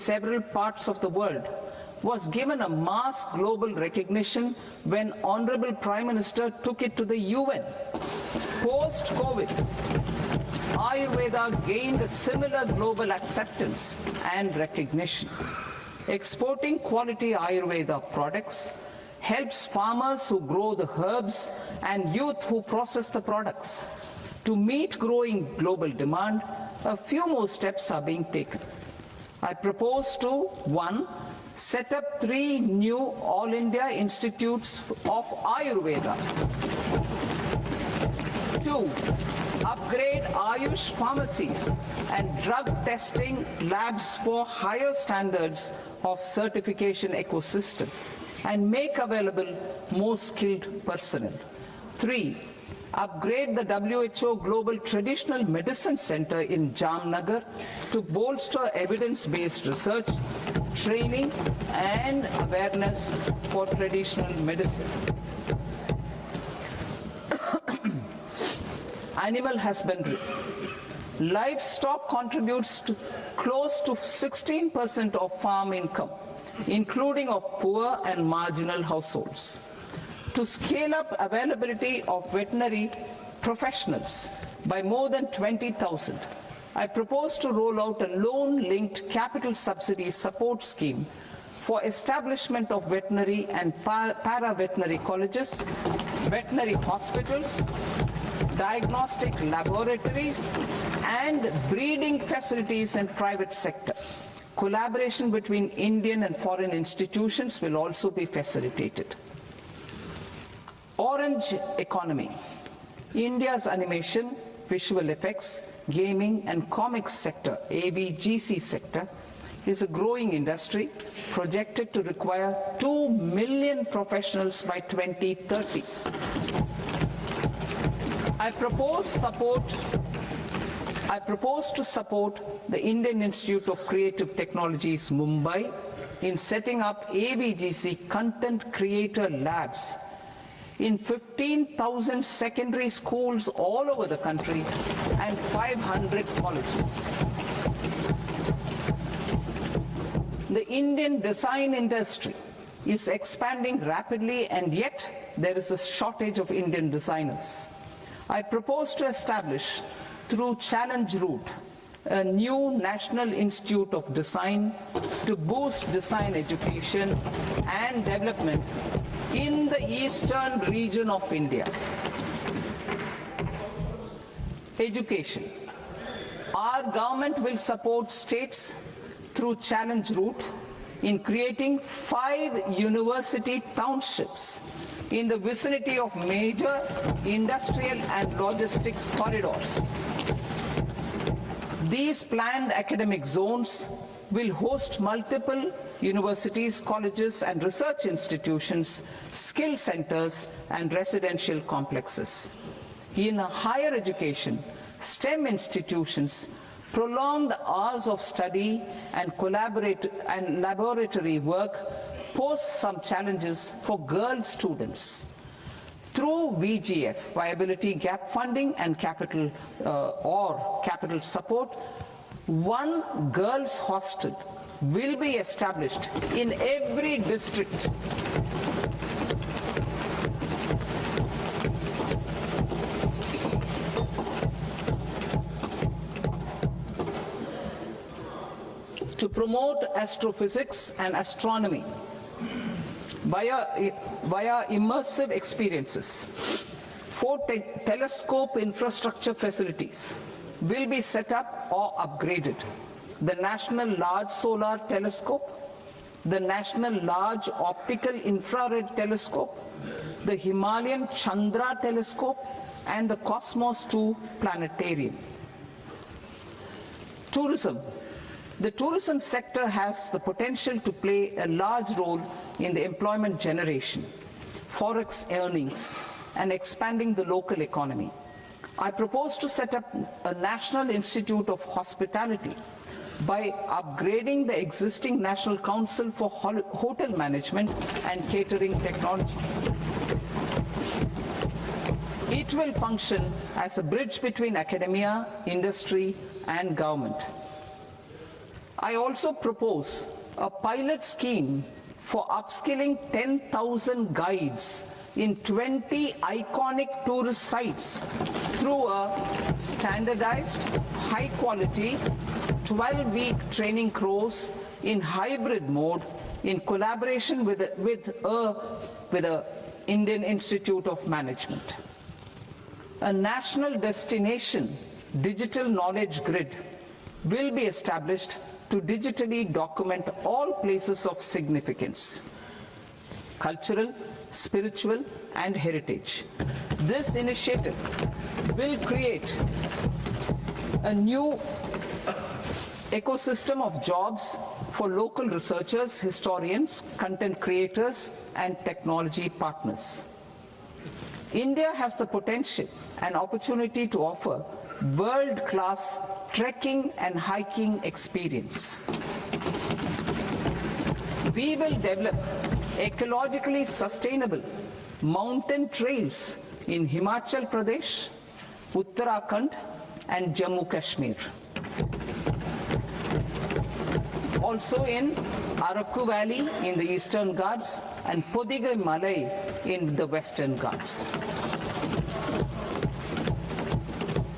several parts of the world was given a mass global recognition when Honorable Prime Minister took it to the UN. Post-COVID, Ayurveda gained a similar global acceptance and recognition. Exporting quality Ayurveda products helps farmers who grow the herbs and youth who process the products. To meet growing global demand, a few more steps are being taken. I propose to 1. Set up 3 new All India Institutes of Ayurveda. 2. Upgrade Ayush pharmacies and drug testing labs for higher standards of certification ecosystem and make available more skilled personnel. 3. Upgrade the WHO Global Traditional Medicine Center in Jamnagar to bolster evidence-based research, training and awareness for traditional medicine. Animal husbandry. Livestock contributes to close to 16% of farm income, including of poor and marginal households. To scale up availability of veterinary professionals by more than 20,000, I propose to roll out a loan-linked capital subsidy support scheme for establishment of veterinary and para-veterinary colleges, veterinary hospitals, diagnostic laboratories, and breeding facilities in private sector. Collaboration between Indian and foreign institutions will also be facilitated. Orange economy. India's animation, visual effects, gaming and comics sector, AVGC sector, is a growing industry projected to require 2 million professionals by 2030. I propose to support the Indian Institute of Creative Technologies, Mumbai, in setting up AVGC content creator labs in 15,000 secondary schools all over the country and 500 colleges. The Indian design industry is expanding rapidly, and yet there is a shortage of Indian designers. I propose to establish, through Challenge Route, a new National Institute of Design to boost design education and development in the eastern region of India. Education. Our government will support states through Challenge Route in creating 5 university townships in the vicinity of major industrial and logistics corridors. These planned academic zones will host multiple universities, colleges and research institutions, skill centers and residential complexes. In higher education, STEM institutions, prolonged hours of study and laboratory work pose some challenges for girl students. Through VGF, Viability Gap Funding and capital support, 1 girls' hostel will be established in every district. To promote astrophysics and astronomy via immersive experiences, 4 telescope infrastructure facilities will be set up or upgraded. The National Large Solar Telescope, the National Large Optical Infrared Telescope, the Himalayan Chandra Telescope, and the Cosmos 2 Planetarium. Tourism. The tourism sector has the potential to play a large role in the employment generation, forex earnings, and expanding the local economy. I propose to set up a National Institute of Hospitality by upgrading the existing National Council for Hotel Management and Catering Technology. It will function as a bridge between academia, industry, and government. I also propose a pilot scheme for upskilling 10,000 guides in 20 iconic tourist sites through a standardized, high-quality, 12-week training course in hybrid mode in collaboration with the Indian Institute of Management. A national destination digital knowledge grid will be established to digitally document all places of significance, cultural, spiritual, and heritage. This initiative will create a new ecosystem of jobs for local researchers, historians, content creators, and technology partners. India has the potential and opportunity to offer world-class trekking and hiking experience. We will develop ecologically sustainable mountain trails in Himachal Pradesh, Uttarakhand, and Jammu Kashmir. Also in Araku Valley in the Eastern Ghats and Podigai Malai in the Western Ghats.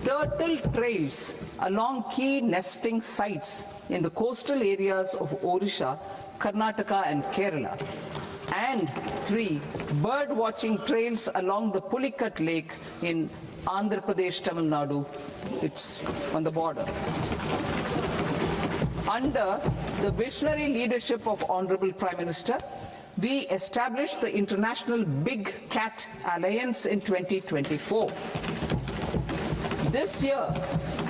Turtle trails along key nesting sites in the coastal areas of Odisha, Karnataka, and Kerala. And 3 bird watching trails along the Pulikat Lake in Andhra Pradesh, Tamil Nadu. It's on the border. Under the visionary leadership of Honorable Prime Minister, we established the International Big Cat Alliance in 2024. This year,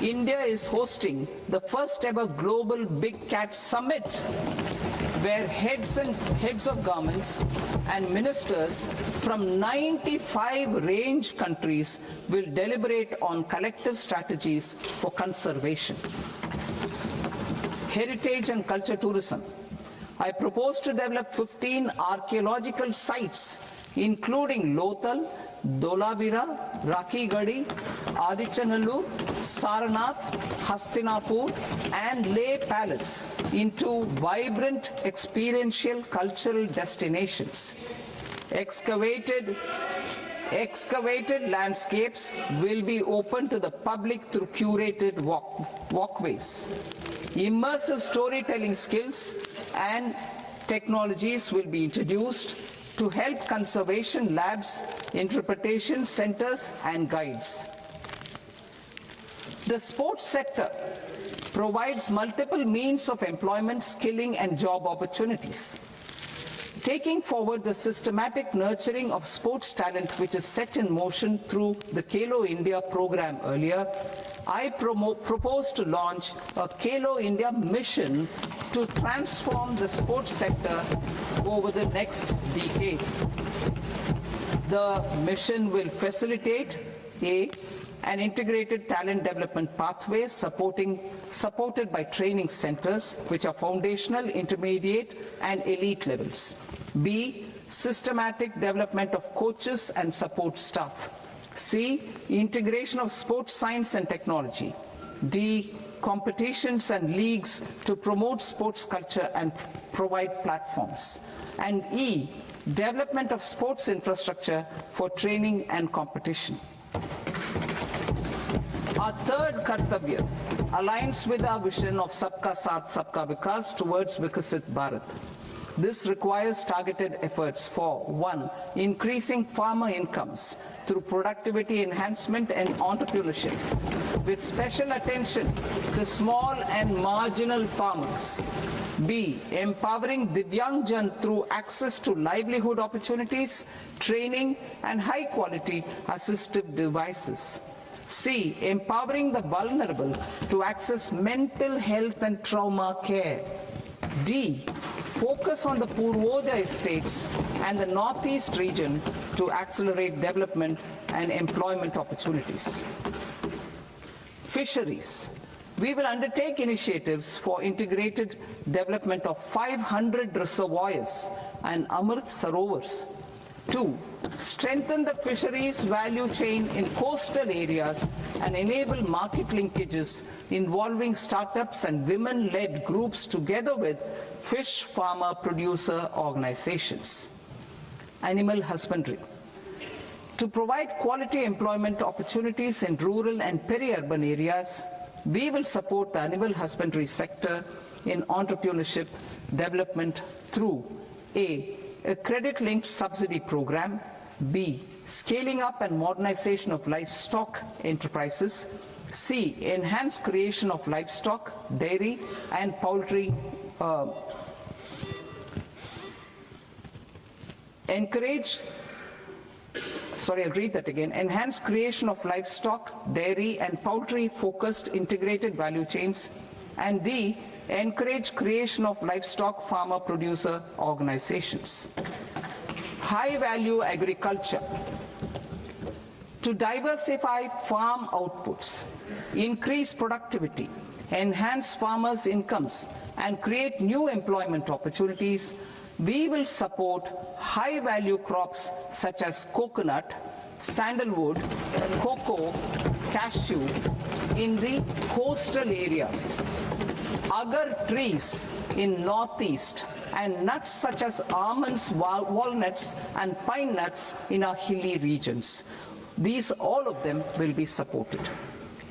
India is hosting the first ever Global Big Cat Summit, where heads of governments and ministers from 95 range countries will deliberate on collective strategies for conservation. Heritage and culture tourism. I propose to develop 15 archaeological sites, including Lothal, Dolavira, Rakigadi, Adichanallur, Saranath, Hastinapur, and Leh Palace into vibrant experiential cultural destinations. Excavated landscapes will be open to the public through curated walkways. Immersive storytelling skills and technologies will be introduced to help conservation labs, interpretation centers, and guides. The sports sector provides multiple means of employment, skilling, and job opportunities. Taking forward the systematic nurturing of sports talent which is set in motion through the Khelo India program earlier, I propose to launch a Khelo India mission to transform the sports sector over the next decade. The mission will facilitate an integrated talent development pathway supported by training centers which are foundational, intermediate, and elite levels. B, systematic development of coaches and support staff. C, integration of sports science and technology. D, competitions and leagues to promote sports culture and provide platforms. And E, development of sports infrastructure for training and competition. Our third Kartavya aligns with our vision of Sabka Saath, Sabka Vikas towards Vikasit Bharat. This requires targeted efforts for 1. Increasing farmer incomes through productivity enhancement and entrepreneurship, with special attention to small and marginal farmers. B. Empowering Divyangjan through access to livelihood opportunities, training, and high-quality assistive devices. C. Empowering the vulnerable to access mental health and trauma care. D. Focus on the Purvodaya states and the Northeast region to accelerate development and employment opportunities. Fisheries. We will undertake initiatives for integrated development of 500 reservoirs and Amrit Sarovars 2. Strengthen the fisheries value chain in coastal areas and enable market linkages involving startups and women-led groups together with fish farmer producer organizations. Animal husbandry. To provide quality employment opportunities in rural and peri-urban areas, we will support the animal husbandry sector in entrepreneurship development through A. A credit-linked subsidy program, B. Scaling up and modernization of livestock enterprises, C. Enhanced creation of livestock, dairy and poultry, enhanced creation of livestock, dairy and poultry focused integrated value chains, and D. Encourage creation of livestock farmer producer organizations. High value agriculture. To diversify farm outputs, increase productivity, enhance farmers' incomes, and create new employment opportunities, we will support high value crops such as coconut, sandalwood, cocoa, cashew in the coastal areas, agar trees in northeast, and nuts such as almonds, walnuts, and pine nuts in our hilly regions. All of them will be supported.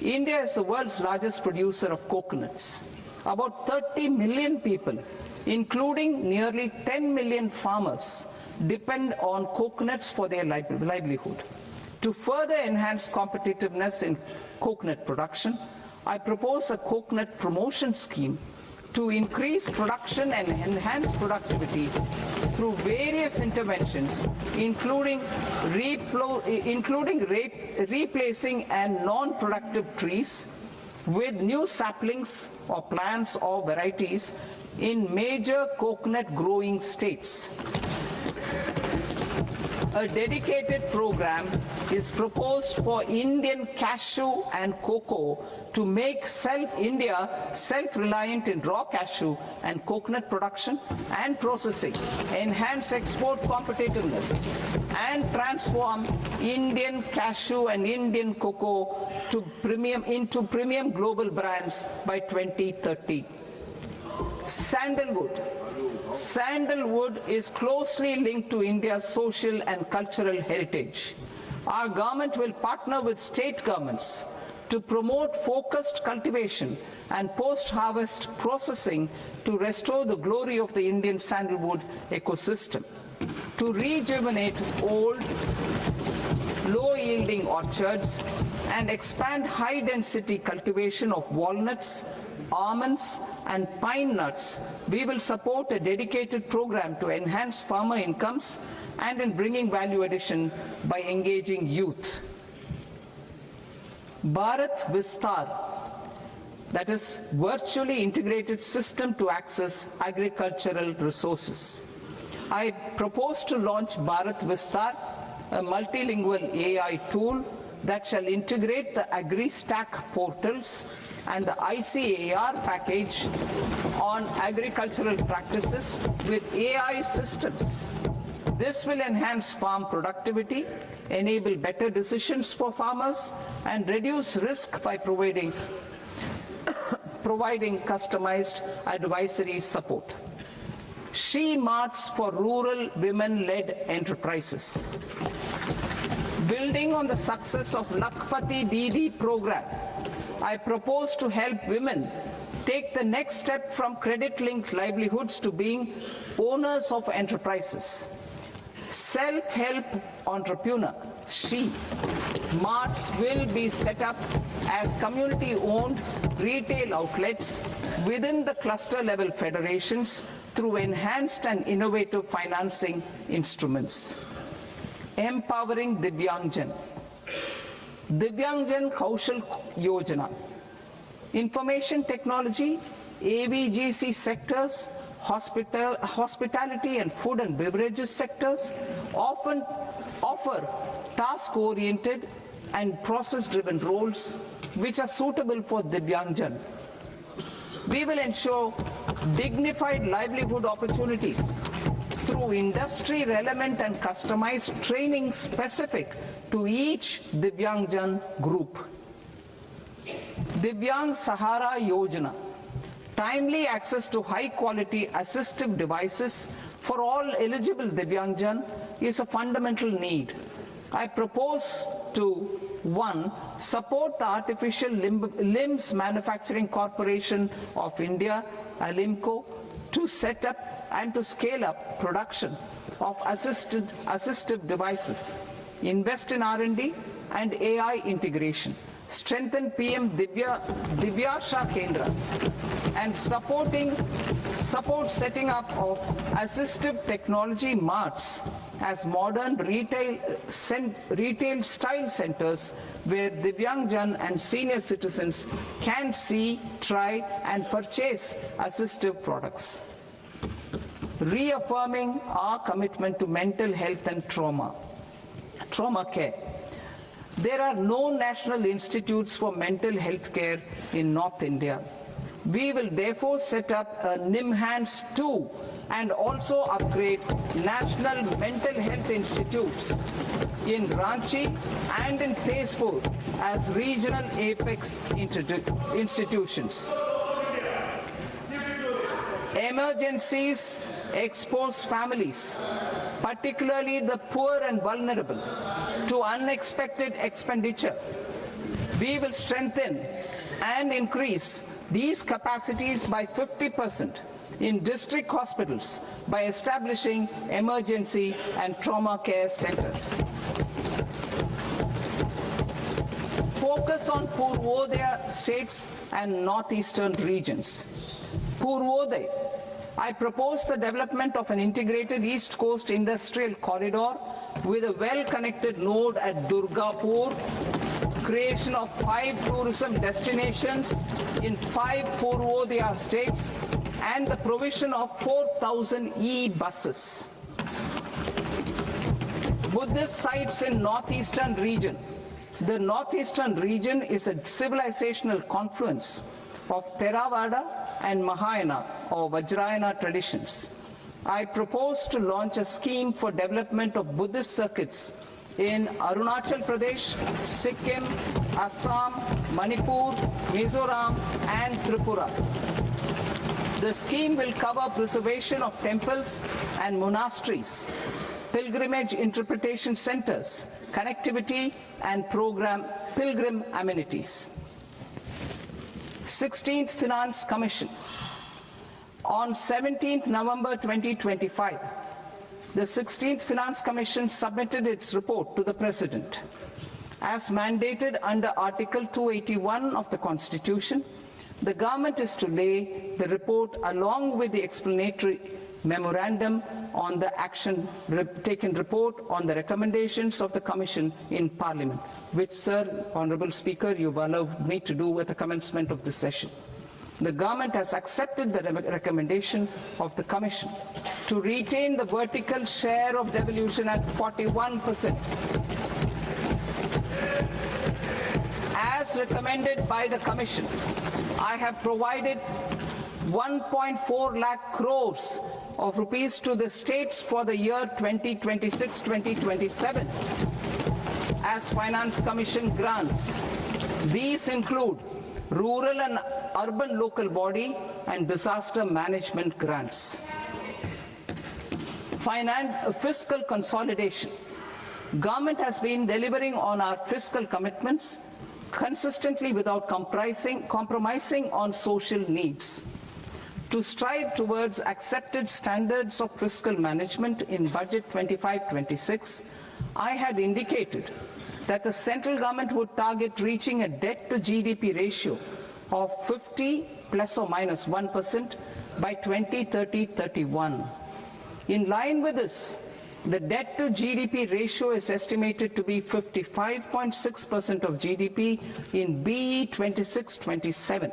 India is the world's largest producer of coconuts. About 30 million people, including nearly 10 million farmers, depend on coconuts for their livelihood. To further enhance competitiveness in coconut production, I propose a coconut promotion scheme to increase production and enhance productivity through various interventions, including replacing and non-productive trees with new saplings or plants or varieties in major coconut growing states. A dedicated program is proposed for Indian cashew and cocoa to make India self-reliant in raw cashew and coconut production and processing, enhance export competitiveness, and transform Indian cashew and Indian cocoa into premium global brands by 2030. Sandalwood. Sandalwood is closely linked to India's social and cultural heritage. Our government will partner with state governments to promote focused cultivation and post-harvest processing to restore the glory of the Indian sandalwood ecosystem, to rejuvenate old, low-yielding orchards and expand high-density cultivation of walnuts, almonds, and pine nuts. We will support a dedicated program to enhance farmer incomes and in bringing value addition by engaging youth. Bharat Vistar, that is virtually integrated system to access agricultural resources. I propose to launch Bharat Vistar, a multilingual AI tool that shall integrate the AgriStack portals and the ICAR package on agricultural practices with AI systems. This will enhance farm productivity, enable better decisions for farmers, and reduce risk by providing customized advisory support. She Marts for rural women-led enterprises. Building on the success of Lakpati Didi program, I propose to help women take the next step from credit-linked livelihoods to being owners of enterprises. Self-help entrepreneur, She Marts will be set up as community-owned retail outlets within the cluster-level federations through enhanced and innovative financing instruments. Empowering Divyangjan. Divyangjan Kaushal Yojana. Information technology, AVGC sectors, hospitality and food and beverages sectors often offer task-oriented and process-driven roles which are suitable for Divyangjan. We will ensure dignified livelihood opportunities through industry-relevant and customized training specific to each Divyangjan group. Divyang Sahara Yojana, timely access to high-quality assistive devices for all eligible Divyangjan is a fundamental need. I propose to 1. Support the Artificial Limbs Manufacturing Corporation of India, ALIMCO, to set up and to scale up production of assistive devices, invest in R&D and AI integration, strengthen PM Divyasha Kendras, and support setting up of assistive technology marts as modern retail style centers where Divyangjan and senior citizens can see, try and purchase assistive products. Reaffirming our commitment to mental health and trauma care. There are no national institutes for mental health care in North India. We will therefore set up a NIMHANS 2 and also upgrade national mental health institutes in Ranchi and in Tezpur as regional apex institutions. Emergencies expose families, particularly the poor and vulnerable, to unexpected expenditure. We will strengthen and increase these capacities by 50% in district hospitals by establishing emergency and trauma care centers. Focus on Purvodaya states and northeastern regions. Purvodaya, I propose the development of an integrated East Coast industrial corridor with a well-connected node at Durgapur, creation of 5 tourism destinations in 5 Purvodaya states, and the provision of 4,000 e-buses. Buddhist sites in northeastern region. The northeastern region is a civilizational confluence of Theravada and Mahayana or Vajrayana traditions. I propose to launch a scheme for development of Buddhist circuits in Arunachal Pradesh, Sikkim, Assam, Manipur, Mizoram and Tripura. The scheme will cover preservation of temples and monasteries, pilgrimage interpretation centers, connectivity and pilgrim amenities. 16th Finance Commission. On 17th November 2025, the 16th Finance Commission submitted its report to the President. As mandated under Article 281 of the Constitution, the government is to lay the report along with the explanatory memorandum on the action taken report on the recommendations of the Commission in Parliament, which, Sir, Honourable Speaker, you've allowed me to do at the commencement of this session. The government has accepted the recommendation of the Commission to retain the vertical share of devolution at 41%. As recommended by the Commission, I have provided 1.4 lakh crores of rupees to the states for the year 2026-2027 as Finance Commission grants. These include rural and urban local body and disaster management grants. Fiscal consolidation. Government has been delivering on our fiscal commitments consistently without compromising on social needs. To strive towards accepted standards of fiscal management in Budget 25-26, I had indicated that the central government would target reaching a debt to GDP ratio of 50 plus or minus 1% by 2030-31. In line with this, the debt to GDP ratio is estimated to be 55.6% of GDP in BE 26-27,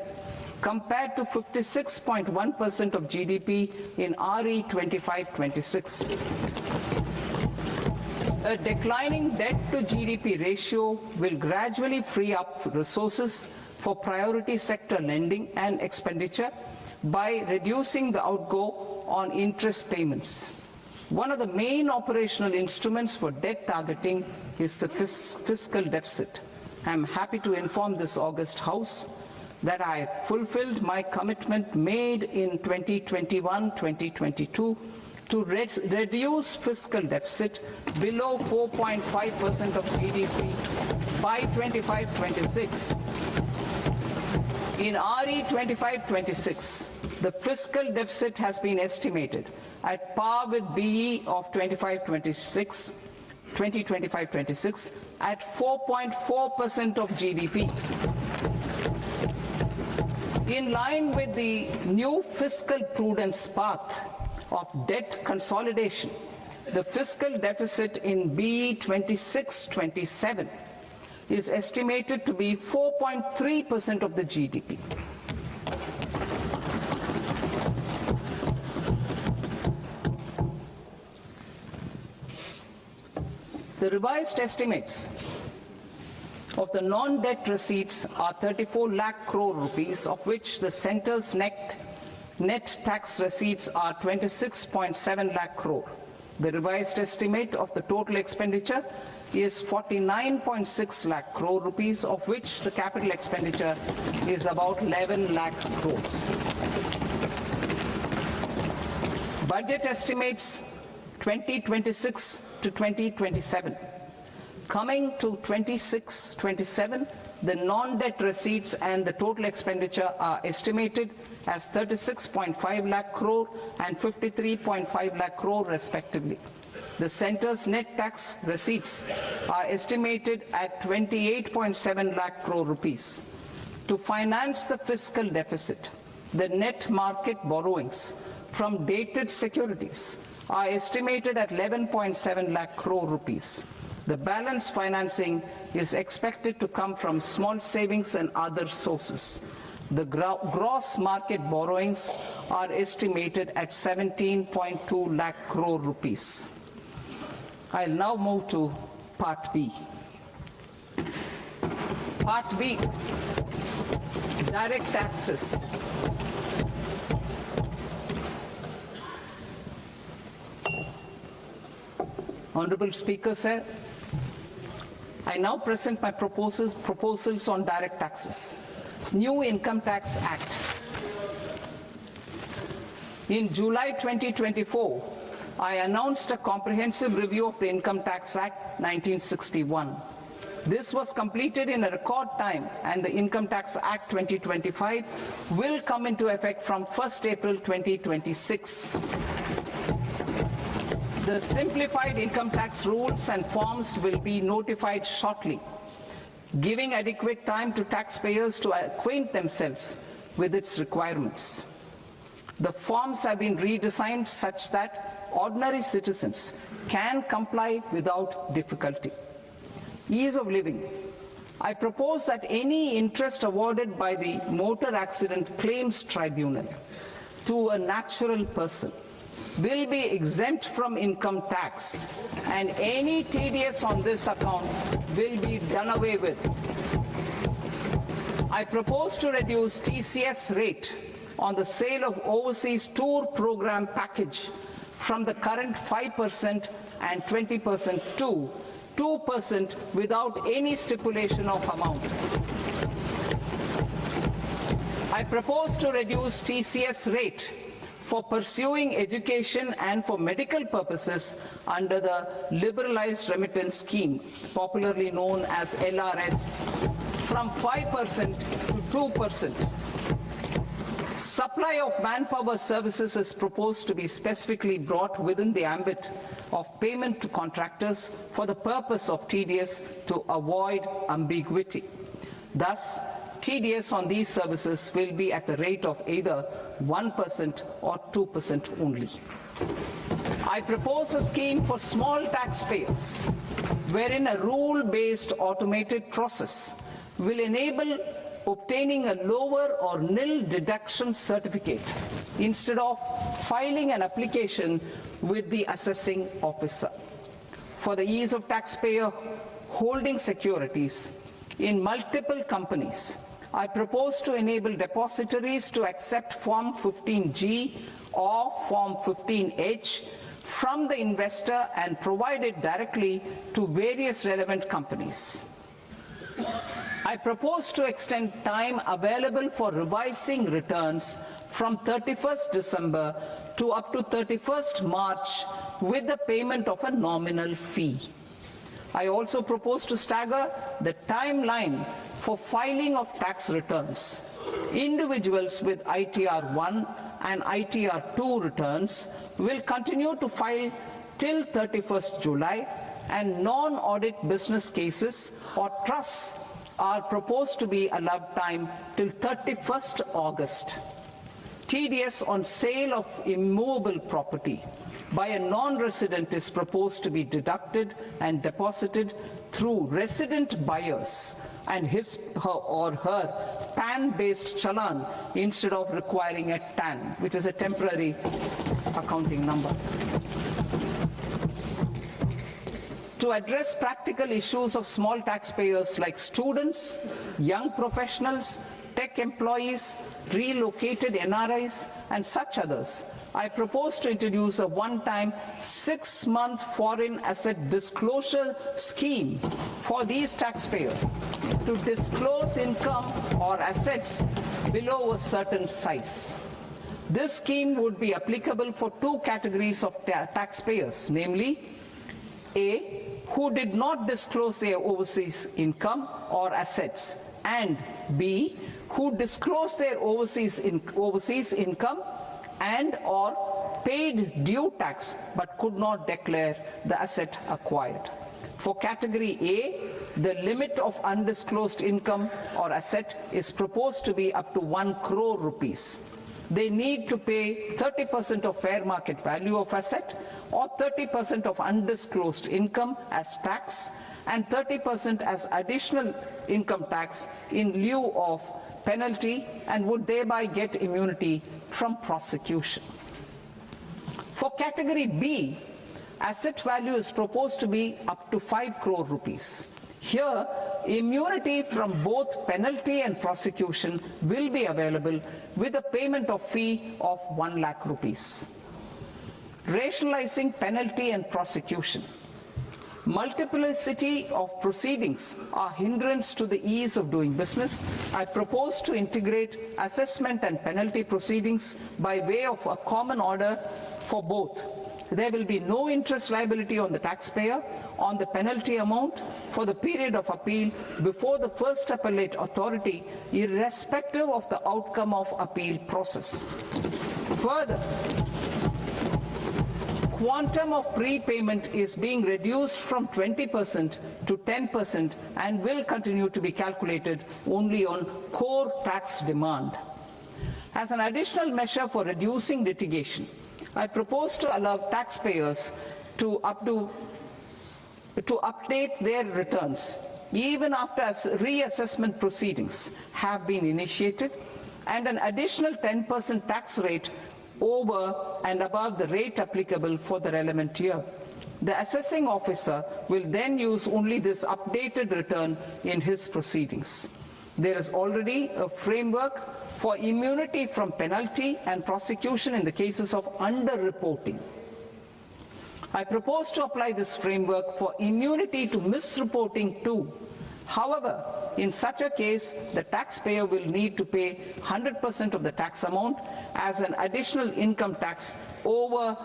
compared to 56.1% of GDP in RE 25-26. A declining debt to GDP ratio will gradually free up resources for priority sector lending and expenditure by reducing the outgo on interest payments. One of the main operational instruments for debt targeting is the fiscal deficit. I am happy to inform this august House that I fulfilled my commitment made in 2021-2022 to reduce fiscal deficit below 4.5% of GDP by 25-26. In RE 25-26, the fiscal deficit has been estimated at par with BE of 2025-26 at 4.4% of GDP. In line with the new fiscal prudence path of debt consolidation, the fiscal deficit in BE 26-27 is estimated to be 4.3% of the GDP. The revised estimates of the non-debt receipts are 34 lakh crore rupees, of which the centre's net tax receipts are 26.7 lakh crore. The revised estimate of the total expenditure is 49.6 lakh crore rupees, of which the capital expenditure is about 11 lakh crores. Budget estimates 2026 to 2027. Coming to 26-27, the non-debt receipts and the total expenditure are estimated as 36.5 lakh crore and 53.5 lakh crore respectively. The centre's net tax receipts are estimated at 28.7 lakh crore rupees. To finance the fiscal deficit, the net market borrowings from dated securities are estimated at 11.7 lakh crore rupees. The balance financing is expected to come from small savings and other sources. The gross market borrowings are estimated at 17.2 lakh crore rupees. I'll now move to Part B. Part B, direct taxes. Honorable Speaker, sir, I now present my proposals on direct taxes. New Income Tax Act. In July 2024, I announced a comprehensive review of the Income Tax Act 1961. This was completed in a record time, and the Income Tax Act 2025 will come into effect from 1st April 2026. The simplified income tax rules and forms will be notified shortly, giving adequate time to taxpayers to acquaint themselves with its requirements. The forms have been redesigned such that ordinary citizens can comply without difficulty. Ease of living. I propose that any interest awarded by the Motor Accident Claims Tribunal to a natural person will be exempt from income tax, and any TDS on this account will be done away with. I propose to reduce TCS rate on the sale of overseas tour program package from the current 5% and 20% to 2% without any stipulation of amount. I propose to reduce TCS rate for pursuing education and for medical purposes under the Liberalized Remittance Scheme, popularly known as LRS, from 5% to 2%. Supply of manpower services is proposed to be specifically brought within the ambit of payment to contractors for the purpose of TDS to avoid ambiguity. Thus, TDS on these services will be at the rate of either 1% or 2% only. I propose a scheme for small taxpayers, wherein a rule-based automated process will enable obtaining a lower or nil deduction certificate instead of filing an application with the assessing officer. For the ease of taxpayer holding securities in multiple companies, I propose to enable depositories to accept Form 15G or Form 15H from the investor and provide it directly to various relevant companies. I propose to extend time available for revising returns from 31st December to up to 31st March with the payment of a nominal fee. I also propose to stagger the timeline for filing of tax returns. Individuals with ITR 1 and ITR 2 returns will continue to file till 31st July, and non-audit business cases or trusts are proposed to be allowed time till 31st August. TDS on sale of immovable property by a non-resident is proposed to be deducted and deposited through resident buyers and his or her PAN-based challan instead of requiring a TAN, which is a temporary accounting number. To address practical issues of small taxpayers like students, young professionals, tech employees, relocated NRIs, and such others, I propose to introduce a one-time 6-month foreign asset disclosure scheme for these taxpayers to disclose income or assets below a certain size. This scheme would be applicable for two categories of taxpayers, namely, A, who did not disclose their overseas income or assets, and B, who disclosed their overseas income and or paid due tax but could not declare the asset acquired. For category A, the limit of undisclosed income or asset is proposed to be up to 1 crore rupees. They need to pay 30% of fair market value of asset or 30% of undisclosed income as tax and 30% as additional income tax in lieu of penalty, and would thereby get immunity from prosecution. For category B, asset value is proposed to be up to 5 crore rupees. Here, immunity from both penalty and prosecution will be available with a payment of fee of 1 lakh rupees. Rationalizing penalty and prosecution. Multiplicity of proceedings are hindrance to the ease of doing business. I propose to integrate assessment and penalty proceedings by way of a common order for both. There will be no interest liability on the taxpayer on the penalty amount for the period of appeal before the first appellate authority, irrespective of the outcome of appeal process. Further, quantum of prepayment is being reduced from 20% to 10% and will continue to be calculated only on core tax demand. As an additional measure for reducing litigation, I propose to allow taxpayers to update their returns even after reassessment proceedings have been initiated, and an additional 10% tax rate over and above the rate applicable for the relevant year. The assessing officer will then use only this updated return in his proceedings. There is already a framework for immunity from penalty and prosecution in the cases of underreporting. I propose to apply this framework for immunity to misreporting too. However, in such a case, the taxpayer will need to pay 100% of the tax amount as an additional income tax over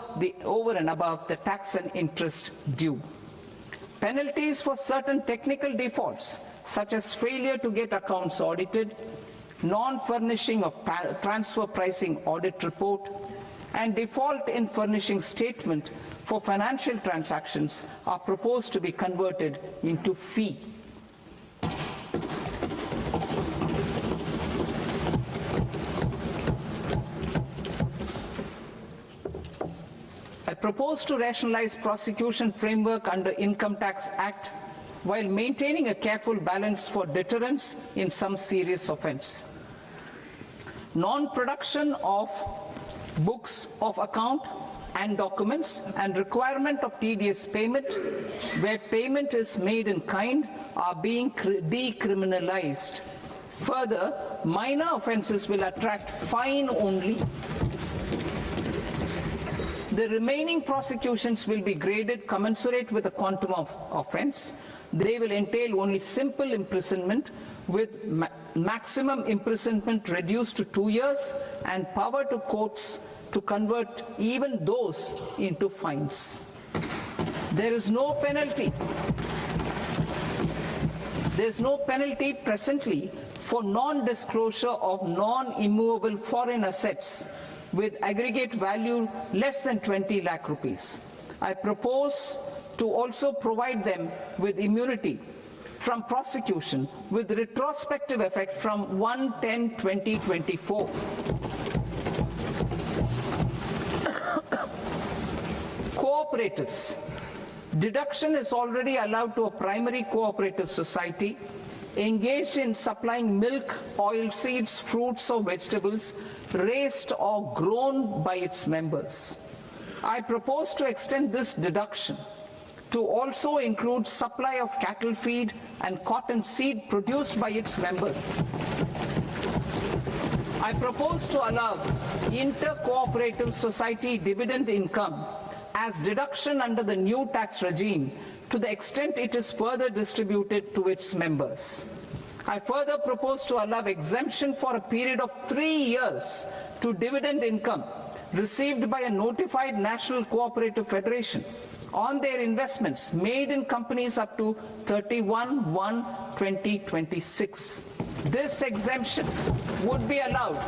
and above the tax and interest due. Penalties for certain technical defaults, such as failure to get accounts audited, non-furnishing of transfer pricing audit report, and default in furnishing statement for financial transactions, are proposed to be converted into fee. I propose to rationalize prosecution framework under Income Tax Act while maintaining a careful balance for deterrence in some serious offence. Non-production of books of account and documents and requirement of TDS payment where payment is made in kind are being decriminalized. Further, minor offences will attract fine only. The remaining prosecutions will be graded commensurate with the quantum of offence. They will entail only simple imprisonment with maximum imprisonment reduced to 2 years and power to courts to convert even those into fines. There is no penalty. There is no penalty presently for non-disclosure of non-immovable foreign assets with aggregate value less than 20 lakh rupees. I propose to also provide them with immunity from prosecution with retrospective effect from 1/10/2024. Cooperatives. Deduction is already allowed to a primary cooperative society engaged in supplying milk, oilseeds, fruits or vegetables raised or grown by its members. I propose to extend this deduction to also include supply of cattle feed and cotton seed produced by its members. I propose to allow inter-cooperative society dividend income as deduction under the new tax regime to the extent it is further distributed to its members. I further propose to allow exemption for a period of 3 years to dividend income received by a notified national cooperative federation on their investments made in companies up to 31/1/2026. This exemption would be allowed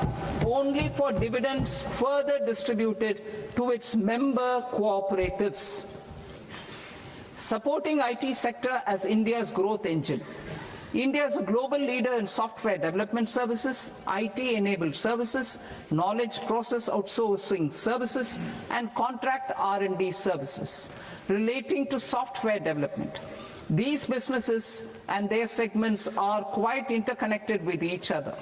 only for dividends further distributed to its member cooperatives. Supporting IT sector as India's growth engine. India is a global leader in software development services, IT-enabled services, knowledge process outsourcing services, and contract R&D services relating to software development. These businesses and their segments are quite interconnected with each other.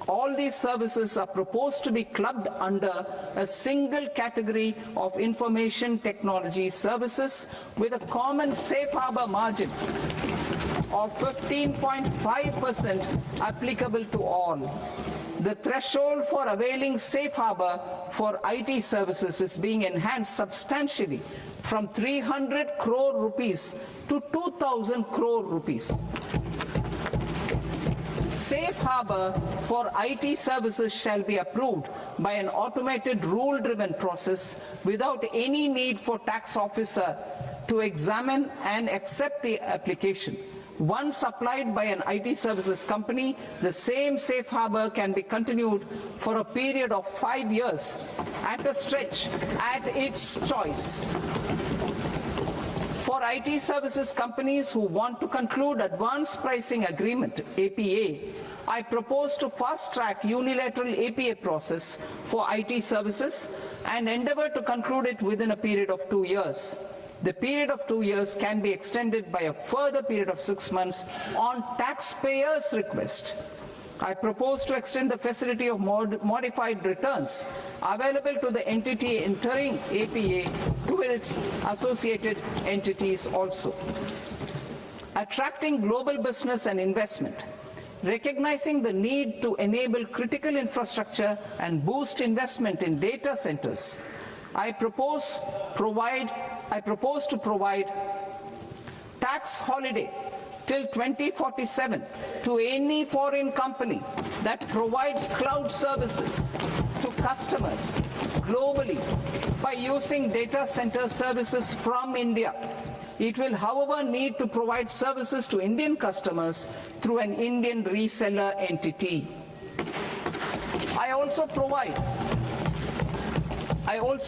All these services are proposed to be clubbed under a single category of information technology services with a common safe harbor margin of 15.5% applicable to all. The threshold for availing safe harbor for IT services is being enhanced substantially from 300 crore rupees to 2,000 crore rupees. Safe harbor for IT services shall be approved by an automated rule-driven process without any need for tax officer to examine and accept the application. Once applied by an IT services company, the same safe harbor can be continued for a period of 5 years at a stretch at its choice. For IT services companies who want to conclude advanced pricing agreement, APA, I propose to fast-track unilateral APA process for IT services and endeavor to conclude it within a period of 2 years. The period of 2 years can be extended by a further period of 6 months on taxpayers' request. I propose to extend the facility of modified returns available to the entity entering APA to its associated entities also. Attracting global business and investment. Recognizing the need to enable critical infrastructure and boost investment in data centers, I propose to provide tax holiday till 2047 to any foreign company that provides cloud services to customers globally by using data center services from India. It will, however, need to provide services to Indian customers through an Indian reseller entity. I also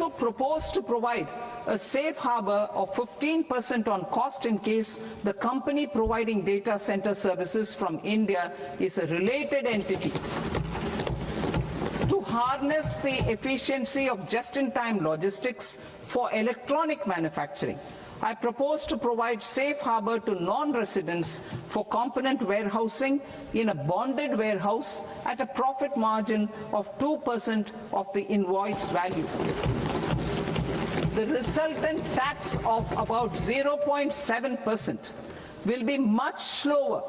propose to provide a safe harbor of 15% on cost in case the company providing data center services from India is a related entity. To harness the efficiency of just-in-time logistics for electronic manufacturing, I propose to provide safe harbor to non-residents for component warehousing in a bonded warehouse at a profit margin of 2% of the invoice value. The resultant tax of about 0.7% will be much lower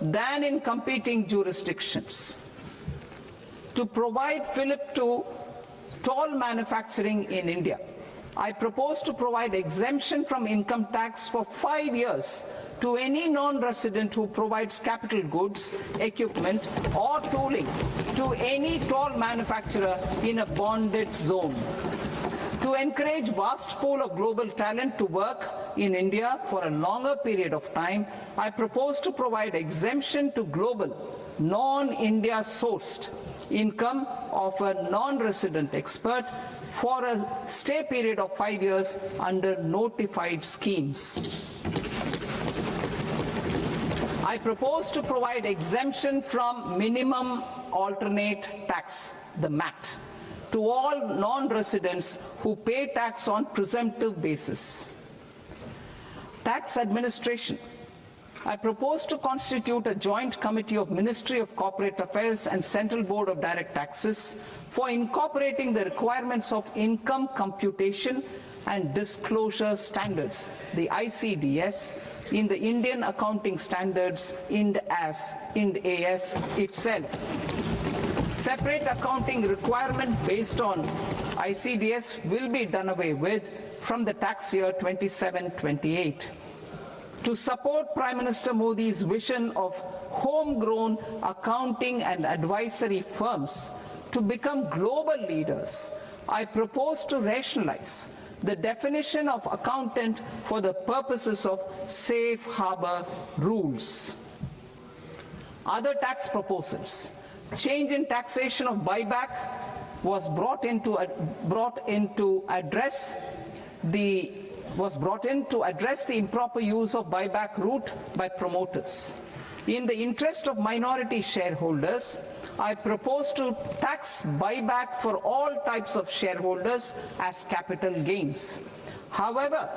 than in competing jurisdictions. To provide fillip to toll manufacturing in India, I propose to provide exemption from income tax for 5 years to any non-resident who provides capital goods, equipment or tooling to any tool manufacturer in a bonded zone. To encourage vast pool of global talent to work in India for a longer period of time, I propose to provide exemption to global, non-India sourced income of a non-resident expert for a stay period of 5 years under notified schemes. I propose to provide exemption from minimum alternate tax, the MAT, to all non-residents who pay tax on presumptive basis. Tax administration. I propose to constitute a joint committee of Ministry of Corporate Affairs and Central Board of Direct Taxes for incorporating the requirements of income computation and disclosure standards, the ICDS, in the Indian Accounting Standards, IND AS itself. Separate accounting requirement based on ICDS will be done away with from the tax year 27-28. To support Prime Minister Modi's vision of homegrown accounting and advisory firms to become global leaders, I propose to rationalize the definition of accountant for the purposes of safe harbor rules. Other tax proposals. Change in taxation of buyback was brought in to address the improper use of buyback route by promoters. In the interest of minority shareholders, I propose to tax buyback for all types of shareholders as capital gains. However,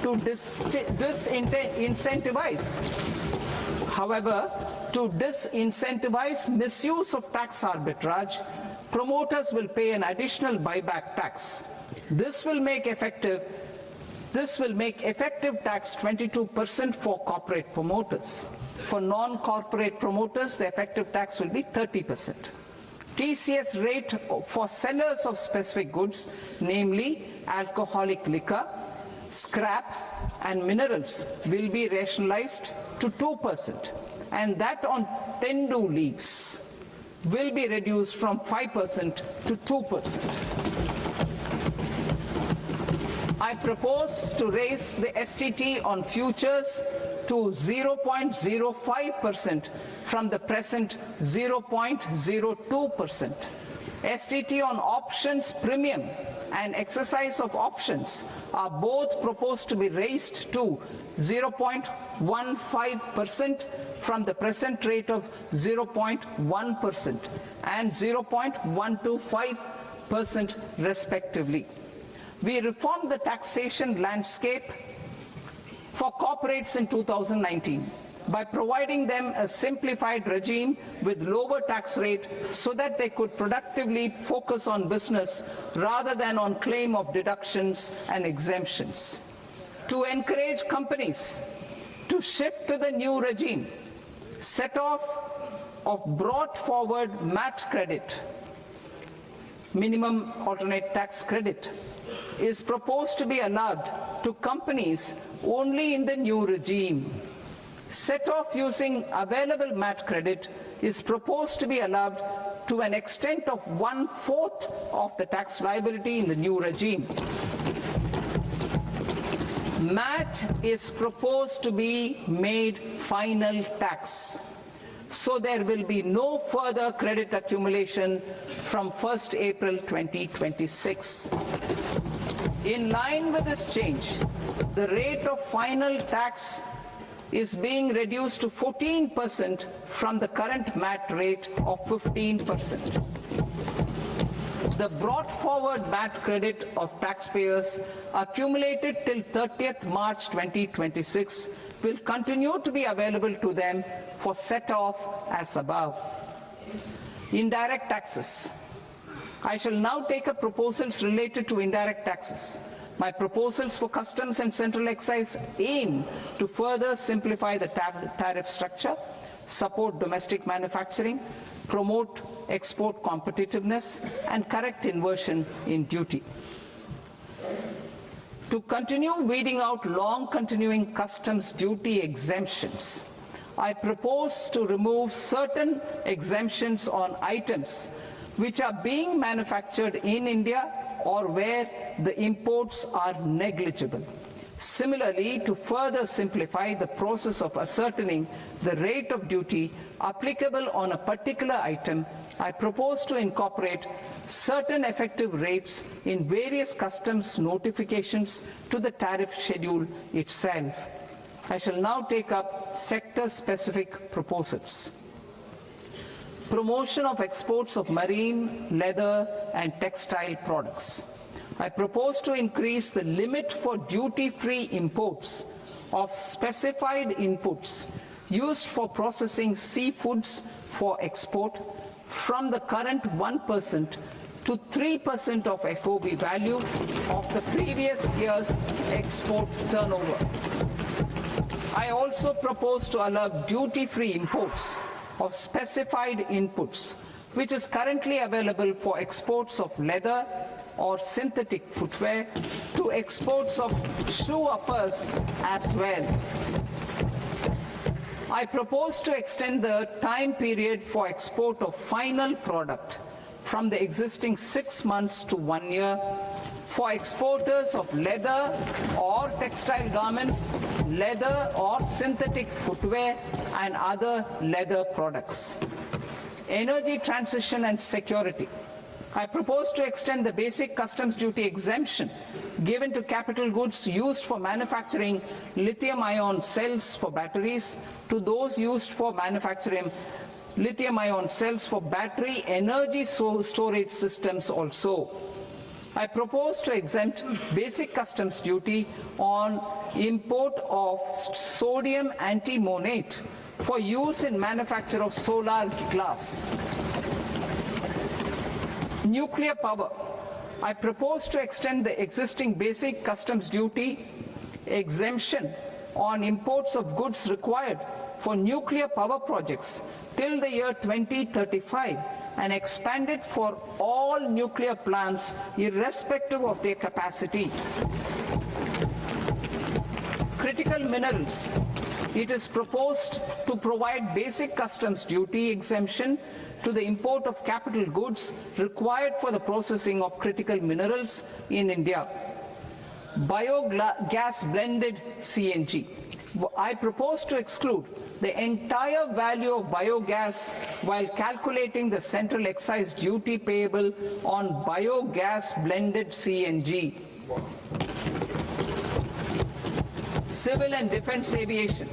to disincentivize misuse of tax arbitrage, promoters will pay an additional buyback tax. This will make effective tax 22% for corporate promoters. For non-corporate promoters, the effective tax will be 30%. TCS rate for sellers of specific goods, namely alcoholic liquor, scrap and minerals, will be rationalized to 2%, and that on Tendu leaves will be reduced from 5% to 2%. I propose to raise the STT on futures to 0.05% from the present 0.02%. STT on options premium and exercise of options are both proposed to be raised to 0.15% from the present rate of 0.1% and 0.125% respectively. We reformed the taxation landscape for corporates in 2019 by providing them a simplified regime with lower tax rate so that they could productively focus on business rather than on claim of deductions and exemptions. To encourage companies to shift to the new regime, set off of brought forward MAT credit, minimum alternate tax credit, is proposed to be allowed to companies only in the new regime. Set off using available MAT credit is proposed to be allowed to an extent of 1/4 of the tax liability in the new regime. MAT is proposed to be made final tax, so there will be no further credit accumulation from 1st April 2026. In line with this change, the rate of final tax is being reduced to 14% from the current MAT rate of 15%. The brought forward MAT credit of taxpayers accumulated till 30th March 2026 will continue to be available to them for set off as above. Indirect taxes. I shall now take up proposals related to indirect taxes. My proposals for customs and central excise aim to further simplify the tariff structure, support domestic manufacturing, promote export competitiveness, and correct inversion in duty. To continue weeding out long continuing customs duty exemptions, I propose to remove certain exemptions on items which are being manufactured in India or where the imports are negligible. Similarly, to further simplify the process of ascertaining the rate of duty applicable on a particular item, I propose to incorporate certain effective rates in various customs notifications to the tariff schedule itself. I shall now take up sector-specific proposals. Promotion of exports of marine, leather, and textile products. I propose to increase the limit for duty-free imports of specified inputs used for processing seafoods for export from the current 1% to 3% of FOB value of the previous year's export turnover. I also propose to allow duty-free imports of specified inputs, which is currently available for exports of leather or synthetic footwear, to exports of shoe uppers as well. I propose to extend the time period for export of final product from the existing 6 months to 1 year for exporters of leather or textile garments, leather or synthetic footwear, and other leather products. Energy transition and security. I propose to extend the basic customs duty exemption given to capital goods used for manufacturing lithium-ion cells for batteries to those used for manufacturing lithium-ion cells for battery energy storage systems also. I propose to exempt basic customs duty on import of sodium antimonate for use in manufacture of solar glass. Nuclear power. I propose to extend the existing basic customs duty exemption on imports of goods required for nuclear power projects till the year 2035 and expand it for all nuclear plants irrespective of their capacity. Critical minerals. It is proposed to provide basic customs duty exemption to the import of capital goods required for the processing of critical minerals in India. Biogas blended CNG. I propose to exclude the entire value of biogas while calculating the central excise duty payable on biogas blended CNG. Civil and defense aviation.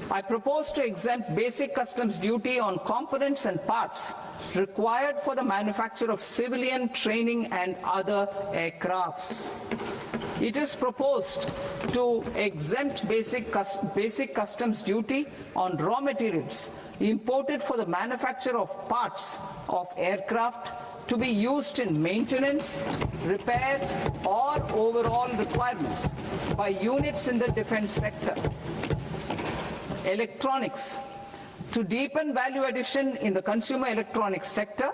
I propose to exempt basic customs duty on components and parts required for the manufacture of civilian training and other aircrafts. It is proposed to exempt basic customs duty on raw materials imported for the manufacture of parts of aircraft to be used in maintenance, repair, or overhaul requirements by units in the defense sector. Electronics. To deepen value addition in the consumer electronics sector,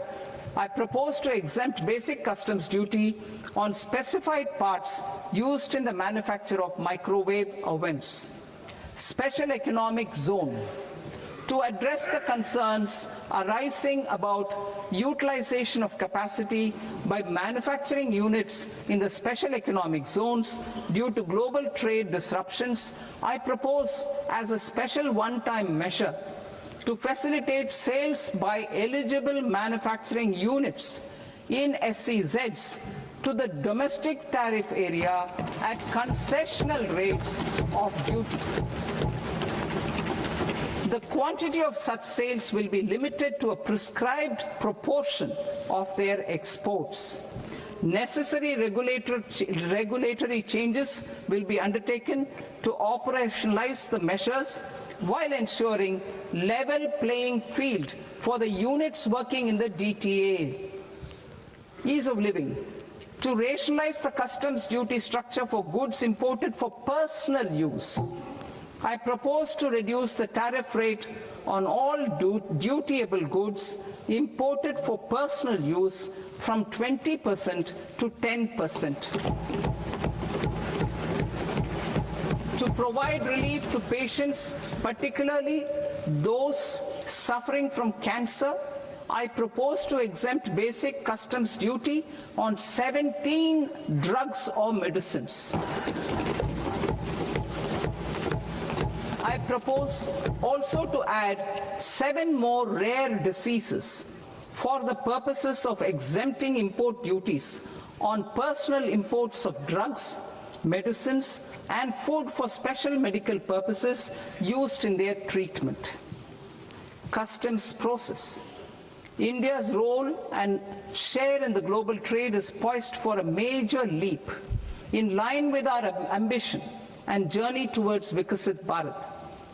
I propose to exempt basic customs duty on specified parts used in the manufacture of microwave ovens. Special economic zone. To address the concerns arising about utilization of capacity by manufacturing units in the special economic zones due to global trade disruptions, I propose as a special one-time measure to facilitate sales by eligible manufacturing units in SEZs to the domestic tariff area at concessional rates of duty. The quantity of such sales will be limited to a prescribed proportion of their exports. Necessary regulatory changes will be undertaken to operationalize the measures while ensuring level playing field for the units working in the DTA. Ease of living. To rationalize the customs duty structure for goods imported for personal use, I propose to reduce the tariff rate on all dutiable goods imported for personal use from 20% to 10%. To provide relief to patients, particularly those suffering from cancer, I propose to exempt basic customs duty on 17 drugs or medicines. I propose also to add 7 more rare diseases for the purposes of exempting import duties on personal imports of drugs, medicines, and food for special medical purposes used in their treatment. Customs process. India's role and share in the global trade is poised for a major leap in line with our ambition and journey towards Vikasit Bharat.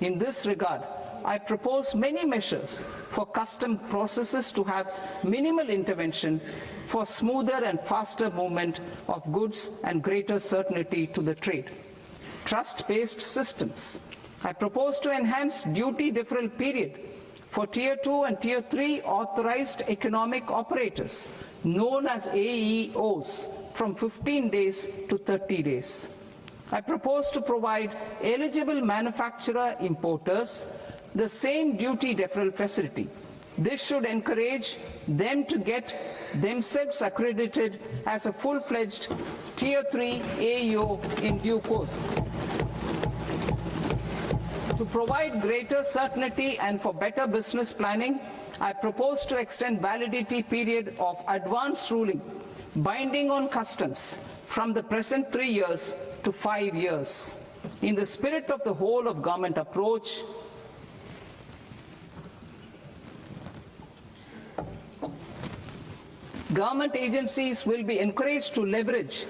In this regard, I propose many measures for custom processes to have minimal intervention for smoother and faster movement of goods and greater certainty to the trade. Trust-based systems. I propose to enhance duty deferral period for Tier 2 and Tier 3 authorized economic operators, known as AEOs, from 15 days to 30 days. I propose to provide eligible manufacturer importers the same duty deferral facility. This should encourage them to get themselves accredited as a full-fledged Tier 3 AEO in due course. To provide greater certainty and for better business planning, I propose to extend validity period of advance ruling binding on customs from the present 3 years to 5 years. In the spirit of the whole of government approach, government agencies will be encouraged to leverage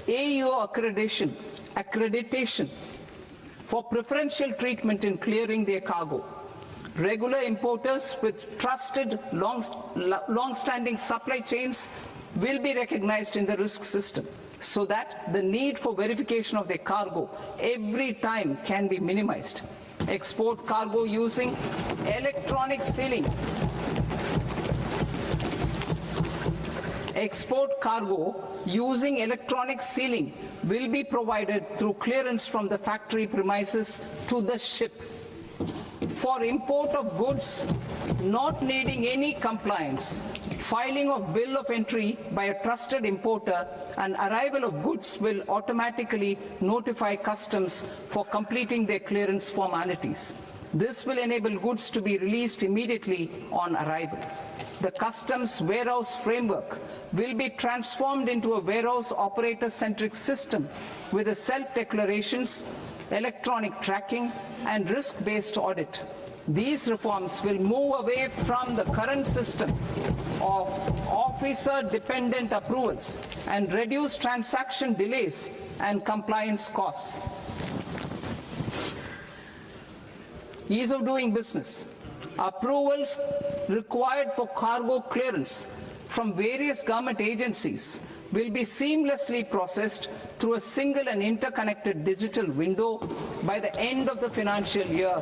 AEO accreditation for preferential treatment in clearing their cargo. Regular importers with trusted long-standing supply chains will be recognized in the risk system so that the need for verification of their cargo every time can be minimized. Export cargo using electronic sealing. Export cargo using electronic sealing will be provided through clearance from the factory premises to the ship. For import of goods not needing any compliance, filing of bill of entry by a trusted importer and arrival of goods will automatically notify customs for completing their clearance formalities. This will enable goods to be released immediately on arrival. The customs warehouse framework will be transformed into a warehouse operator-centric system with a self-declarations, electronic tracking, and risk-based audit. These reforms will move away from the current system of officer-dependent approvals and reduce transaction delays and compliance costs. Ease of doing business. Approvals required for cargo clearance from various government agencies will be seamlessly processed through a single and interconnected digital window by the end of the financial year.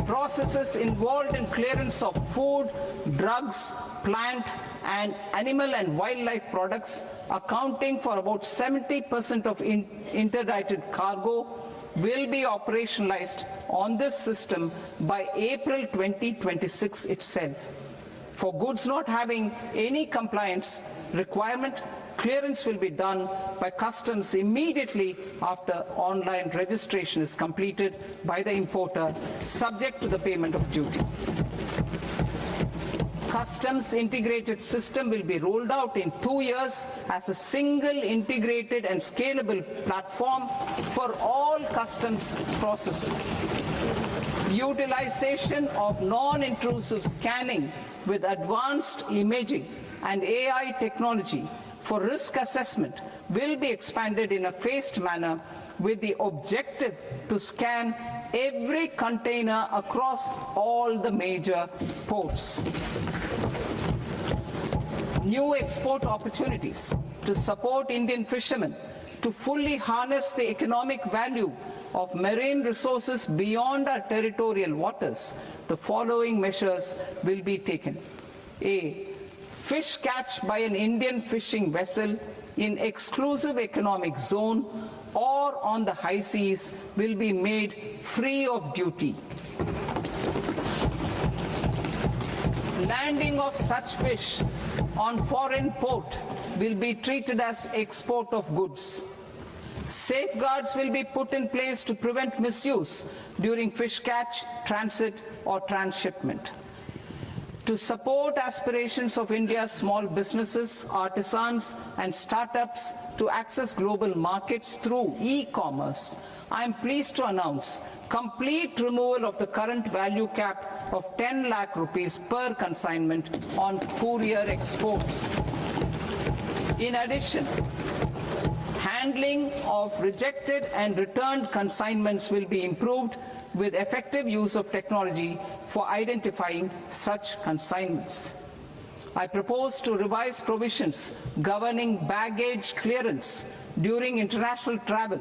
Processes involved in clearance of food, drugs, plant, and animal and wildlife products, accounting for about 70% of interdicted cargo, will be operationalized on this system by April 2026 itself. For goods not having any compliance requirement, clearance will be done by customs immediately after online registration is completed by the importer, subject to the payment of duty. Customs integrated system will be rolled out in 2 years as a single integrated and scalable platform for all customs processes. Utilization of non-intrusive scanning with advanced imaging and AI technology for risk assessment will be expanded in a phased manner with the objective to scan every container across all the major ports. New export opportunities to support Indian fishermen to fully harness the economic value of marine resources beyond our territorial waters. The following measures will be taken. A. Fish catch by an Indian fishing vessel in exclusive economic zone or on the high seas will be made free of duty. Landing of such fish on foreign port will be treated as export of goods. Safeguards will be put in place to prevent misuse during fish catch, transit or transshipment. To support aspirations of India's small businesses, artisans and startups to access global markets through e-commerce, I am pleased to announce complete removal of the current value cap of 10 lakh rupees per consignment on courier exports. In addition, handling of rejected and returned consignments will be improved with effective use of technology for identifying such consignments. I propose to revise provisions governing baggage clearance during international travel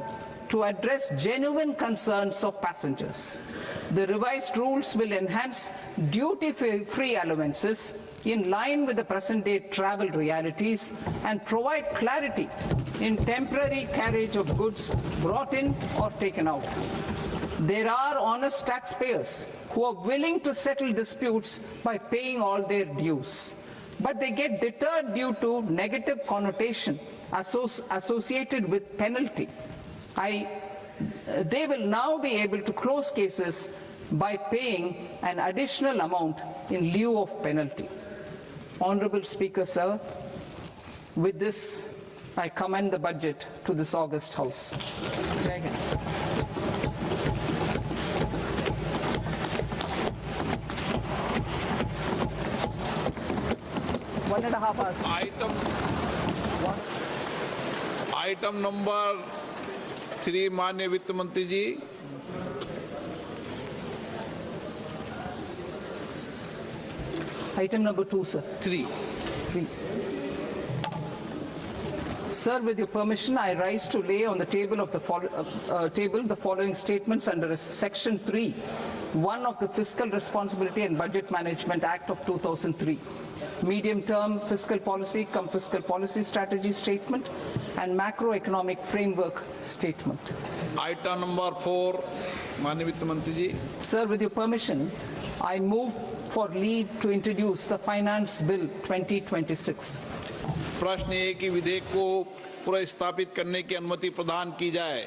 to address genuine concerns of passengers. The revised rules will enhance duty-free allowances in line with the present-day travel realities and provide clarity in temporary carriage of goods brought in or taken out. There are honest taxpayers who are willing to settle disputes by paying all their dues, but they get deterred due to negative connotation associated with penalty. They will now be able to close cases by paying an additional amount in lieu of penalty. Honorable Speaker, sir, with this, I commend the budget to this august House. Jai Hind. One and a half hours. Item number 3, माननीय वित्त मंत्री जी. Item number 2, sir. 3. Sir, with your permission, I rise to lay on the table of the following statements under Section 3, 1 of the Fiscal Responsibility and Budget Management Act of 2003. Medium-term fiscal policy cum fiscal policy strategy statement and macroeconomic framework statement. Item number 4, माननीय वित्त मंत्री जी. Sir, with your permission, I move for leave to introduce the Finance Bill 2026. प्रश्न ये कि विधेयक को पुनर्स्थापित करने की अनुमति प्रदान की जाए.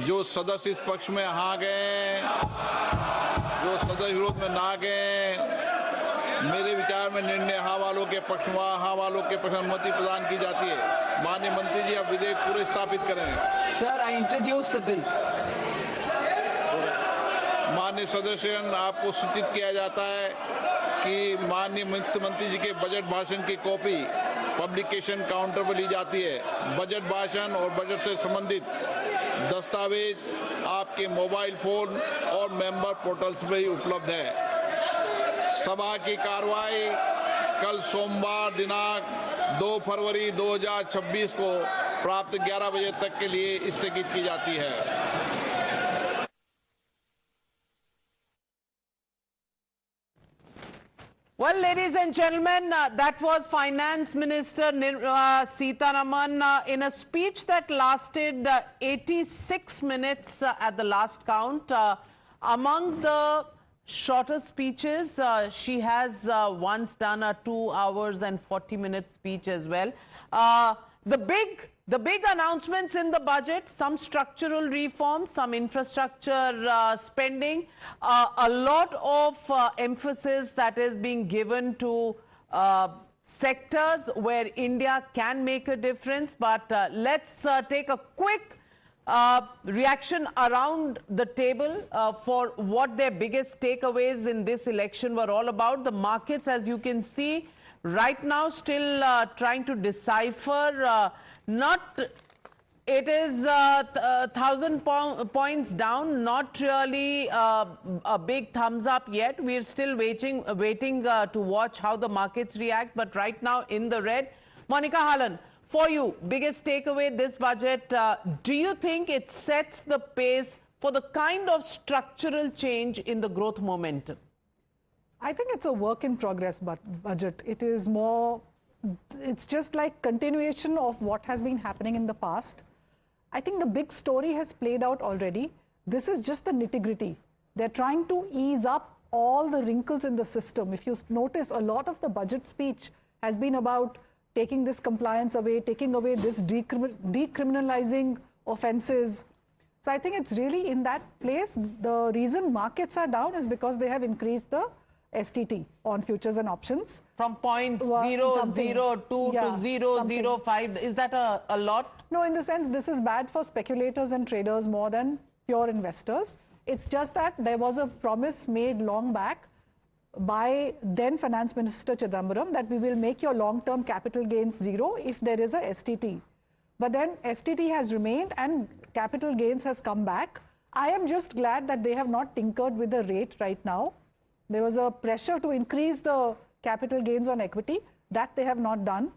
जो सदस्य इस पक्ष में हाँ गए, जो सदस्य विरोध में ना गए, मेरे विचार में निर्णय हाँ वालों के पक्ष में, हाँ वालों के पक्ष में अनुमति प्रदान की जाती है. माननीय मंत्री जी, आप विधेयक पुनर्स्थापित करें. Sir, I introduce the bill. माननीय सदस्यगण, आपको सूचित किया जाता है कि माननीय वित्त मंत्री जी के बजट भाषण की कॉपी पब्लिकेशन काउंटर पर ली जाती है. बजट भाषण और बजट से संबंधित दस्तावेज आपके मोबाइल फोन और मेंबर पोर्टल्स पर ही उपलब्ध है. सभा की कार्रवाई कल सोमवार दिनांक 2 फरवरी 2026 को प्राप्त 11 बजे तक के लिए स्थगित की जाती है. Well, ladies and gentlemen, that was Finance Minister Nirmala Sitharaman in a speech that lasted 86 minutes at the last count. Among the shorter speeches, she has once done a 2 hours and 40-minute speech as well. The big announcements in the budget, some structural reforms, some infrastructure spending, a lot of emphasis that is being given to sectors where India can make a difference. But let's take a quick reaction around the table for what their biggest takeaways in this election were all about. The markets, as you can see, right now still trying to decipher. It is 1,000 points down, not really a big thumbs up yet. We're still waiting to watch how the markets react, but right now in the red. Monica Hallan, for you, biggest takeaway this budget, do you think it sets the pace for the kind of structural change in the growth momentum? I think it's a work in progress budget. It is more it's just like continuation of what has been happening in the past. I think the big story has played out already. This is just the nitty-gritty. They're trying to ease up all the wrinkles in the system. If you notice, a lot of the budget speech has been about taking this compliance away, taking away this decriminalizing offenses. So I think it's really in that place. The reason markets are down is because they have increased the STT on futures and options. From 0.002 to 0.005, is that a lot? No, in the sense this is bad for speculators and traders more than pure investors. It's just that there was a promise made long back by then Finance Minister Chidambaram that we will make your long-term capital gains zero if there is a STT. But then STT has remained and capital gains has come back. I am just glad that they have not tinkered with the rate right now. There was a pressure to increase the capital gains on equity. That they have not done.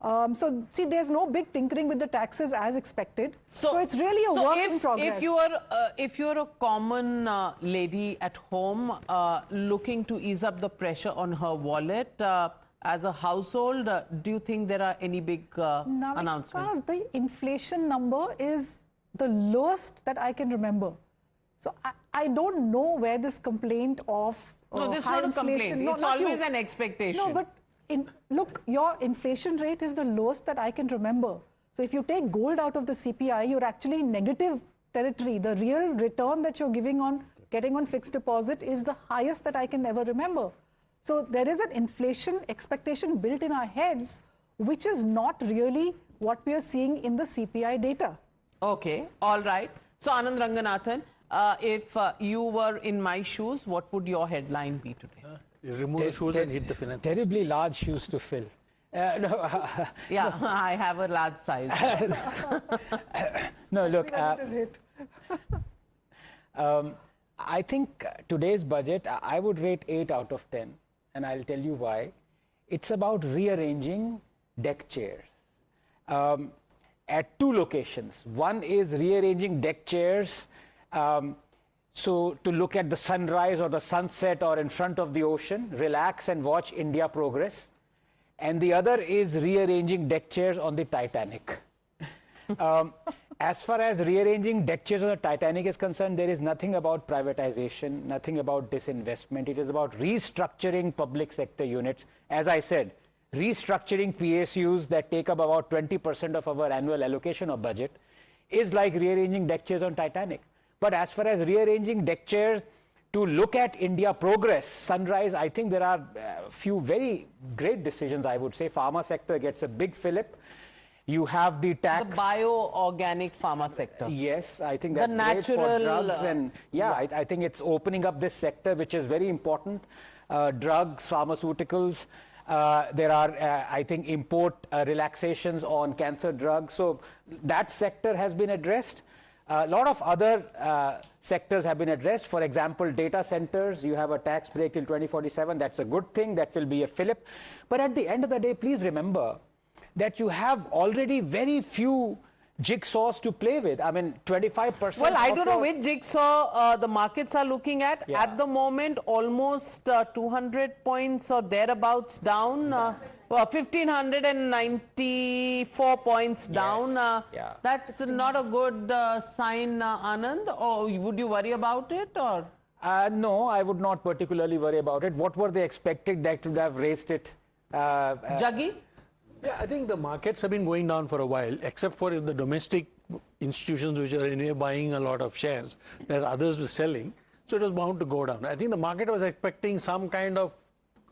So, see, there's no big tinkering with the taxes as expected. So it's really a work in progress. If you're a common lady at home looking to ease up the pressure on her wallet, as a household, do you think there are any big announcements? The inflation number is the lowest that I can remember. So I don't know where this complaint of no, this is not a complaint. It's always an expectation. No, but look, your inflation rate is the lowest that I can remember. So if you take gold out of the CPI, you're actually in negative territory. The real return that you're getting on fixed deposit is the highest that I can ever remember. So there is an inflation expectation built in our heads, which is not really what we are seeing in the CPI data. Okay, all right. So Anand Ranganathan, if you were in my shoes, what would your headline be today? Remove the shoes and hit the finance. Terribly large shoes to fill. Yeah, I have a large size. No, look, I think today's budget, I would rate 8 out of 10. And I'll tell you why. It's about rearranging deck chairs at 2 locations. One is rearranging deck chairs so to look at the sunrise or the sunset or in front of the ocean, relax and watch India progress. And the other is rearranging deck chairs on the Titanic. As far as rearranging deck chairs on the Titanic is concerned, there is nothing about privatization, nothing about disinvestment. It is about restructuring public sector units. As I said, restructuring PSUs that take up about 20% of our annual allocation or budget is like rearranging deck chairs on Titanic. But as far as rearranging deck chairs to look at India progress, sunrise, I think there are a few very great decisions, I would say. Pharma sector gets a big fillip. You have the tax. The bio-organic pharma sector. Yes, I think that's great for drugs. And I think it's opening up this sector, which is very important. Drugs, pharmaceuticals. There are, I think, import relaxations on cancer drugs. So that sector has been addressed. A lot of other sectors have been addressed. For example, data centers, you have a tax break till 2047. That's a good thing. That will be a fillip. But at the end of the day, please remember that you have already very few jigsaws to play with. I mean, 25%. Well, I don't know which jigsaw the markets are looking at. Yeah. At the moment, almost 200 points or thereabouts down. 1,594 points down. That's not a good sign, Anand. Or would you worry about it? Or no, I would not particularly worry about it. What were they expecting that would have raised it? Jaggi? Yeah, I think the markets have been going down for a while, except for the domestic institutions which are anyway buying a lot of shares that others were selling. So it was bound to go down. I think the market was expecting some kind of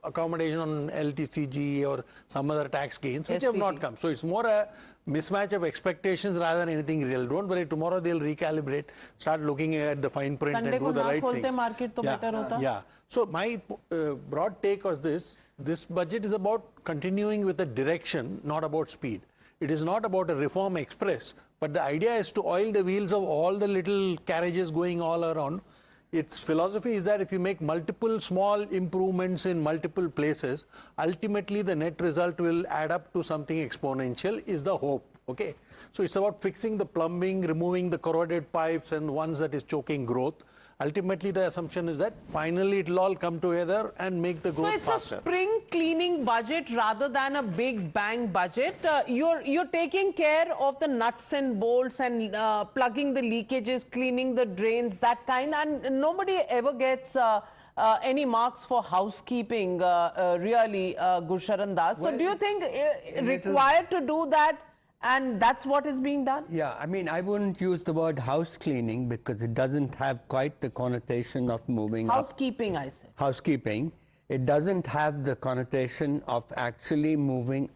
accommodation on LTCG or some other tax gains, which have not come. So it's more a mismatch of expectations rather than anything real. Don't worry, tomorrow they'll recalibrate, start looking at the fine print and do the right things. So my broad take was this budget is about continuing with a direction, not about speed. It is not about a reform express, but the idea is to oil the wheels of all the little carriages going all around. Its philosophy is that if you make multiple small improvements in multiple places, ultimately the net result will add up to something exponential, is the hope. Okay, so it's about fixing the plumbing, removing the corroded pipes and ones that is choking growth. ultimately the assumption is that finally it'll all come together and make the So growth it's faster. a spring cleaning budget rather than a big bang budget. You're taking care of the nuts and bolts and plugging the leakages, cleaning the drains, that kind, and nobody ever gets any marks for housekeeping, really, Gurcharan Das. So do you think required to do that, and that's what is being done? Yeah, I mean, I wouldn't use the word house cleaning because it doesn't have quite the connotation of moving up. Housekeeping, I said. Housekeeping. It doesn't have the connotation of actually moving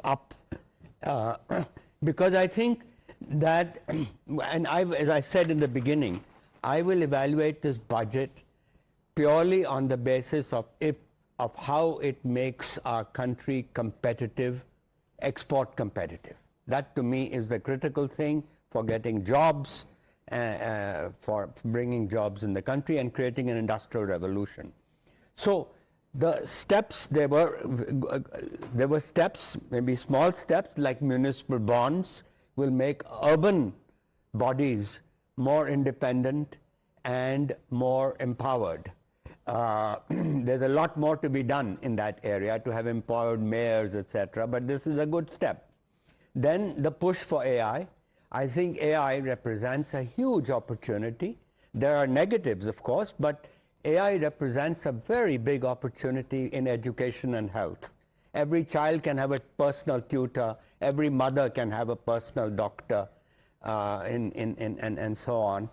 up. Because I think that, and as I said in the beginning, I will evaluate this budget purely on the basis of how it makes our country competitive, export competitive. That to me is the critical thing for getting jobs, for bringing jobs in the country and creating an industrial revolution. So the steps, there were steps, maybe small steps like municipal bonds will make urban bodies more independent and more empowered. There's a lot more to be done in that area to have empowered mayors, etc. But this is a good step. Then the push for AI. I think AI represents a huge opportunity. There are negatives, of course, but AI represents a very big opportunity in education and health. Every child can have a personal tutor. Every mother can have a personal doctor, and so on.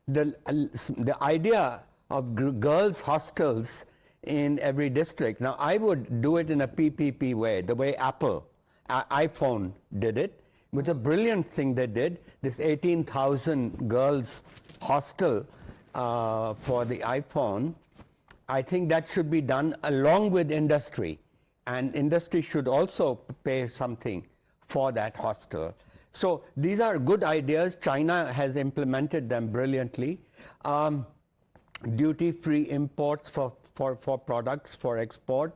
The idea of girls' hostels in every district. Now, I would do it in a PPP way, the way Apple, iPhone did it. It was a brilliant thing they did, this 18,000 girls' hostel for the iPhone. I think that should be done along with industry. And industry should also pay something for that hostel. So these are good ideas. China has implemented them brilliantly. Duty-free imports for products for export.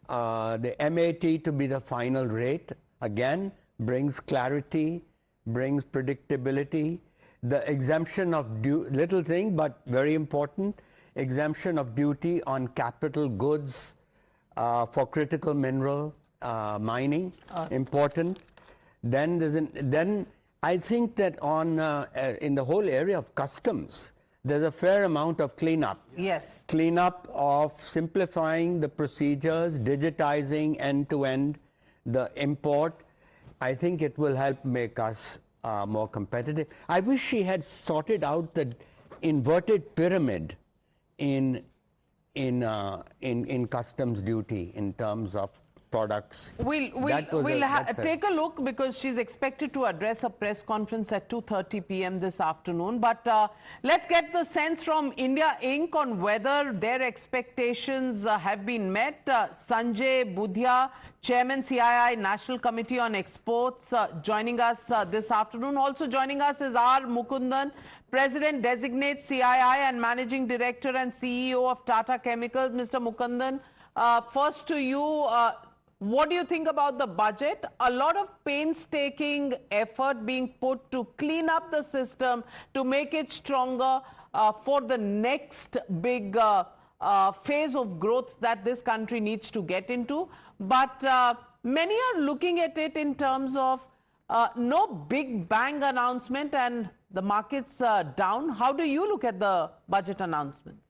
The MAT to be the final rate, again, brings clarity, brings predictability. The exemption of little thing, but very important, exemption of duty on capital goods for critical mineral mining, important. Then I think that on in the whole area of customs, there's a fair amount of cleanup. Yes. Cleanup of simplifying the procedures, digitizing end-to-end the import. I think it will help make us more competitive. I wish she had sorted out the inverted pyramid in customs duty in terms of products. We'll take a look because she's expected to address a press conference at 2:30 p.m. this afternoon. But let's get the sense from India Inc. on whether their expectations have been met. Sanjay Budhia, Chairman CII National Committee on Exports, joining us this afternoon. Also joining us is R. Mukundan, President Designate CII and Managing Director and CEO of Tata Chemicals. Mr. Mukundan, first to you. What do you think about the budget? A lot of painstaking effort being put to clean up the system, to make it stronger for the next big phase of growth that this country needs to get into. But many are looking at it in terms of no big bang announcement and the market's down. How do you look at the budget announcements?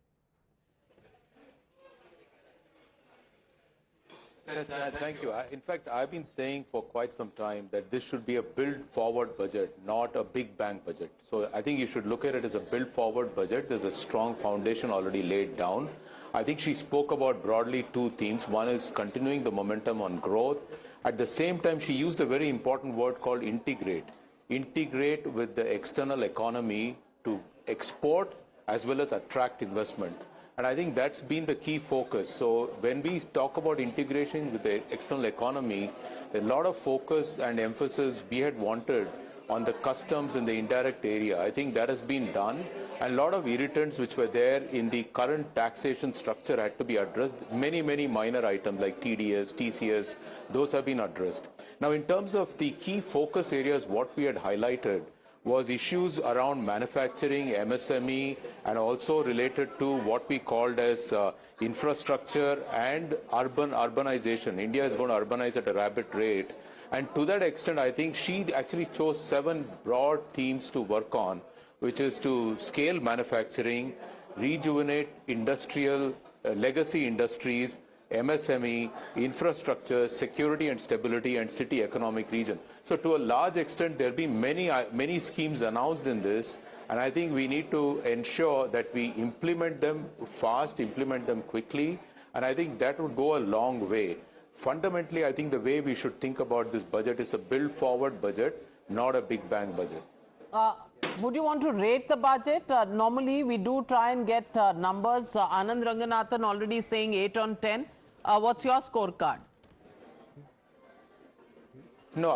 Thank you. In fact, I've been saying for quite some time that this should be a build-forward budget, not a big bang budget. So I think you should look at it as a build-forward budget. There's a strong foundation already laid down. I think she spoke about broadly two themes. One is continuing the momentum on growth. At the same time, she used a very important word called integrate. Integrate with the external economy to export as well as attract investment. And I think that's been the key focus. So when we talk about integration with the external economy, a lot of focus and emphasis we had wanted on the customs in the indirect area. I think that has been done. And a lot of irritants which were there in the current taxation structure had to be addressed. Many minor items like TDS, TCS, those have been addressed. Now, in terms of the key focus areas, what we had highlighted was issues around manufacturing, MSME, and also related to what we called as infrastructure and urbanization. India is going to urbanize at a rapid rate. And to that extent, I think she actually chose 7 broad themes to work on, which is to scale manufacturing, rejuvenate industrial, legacy industries, MSME, infrastructure, security and stability, and city economic region. So to a large extent, there have been many schemes announced in this, and I think we need to ensure that we implement them fast, implement them quickly, and I think that would go a long way. Fundamentally, I think the way we should think about this budget is a build-forward budget, not a big bang budget. Would you want to rate the budget? Normally, we do try and get numbers. Anand Ranganathan already saying 8 on 10. What's your scorecard? No,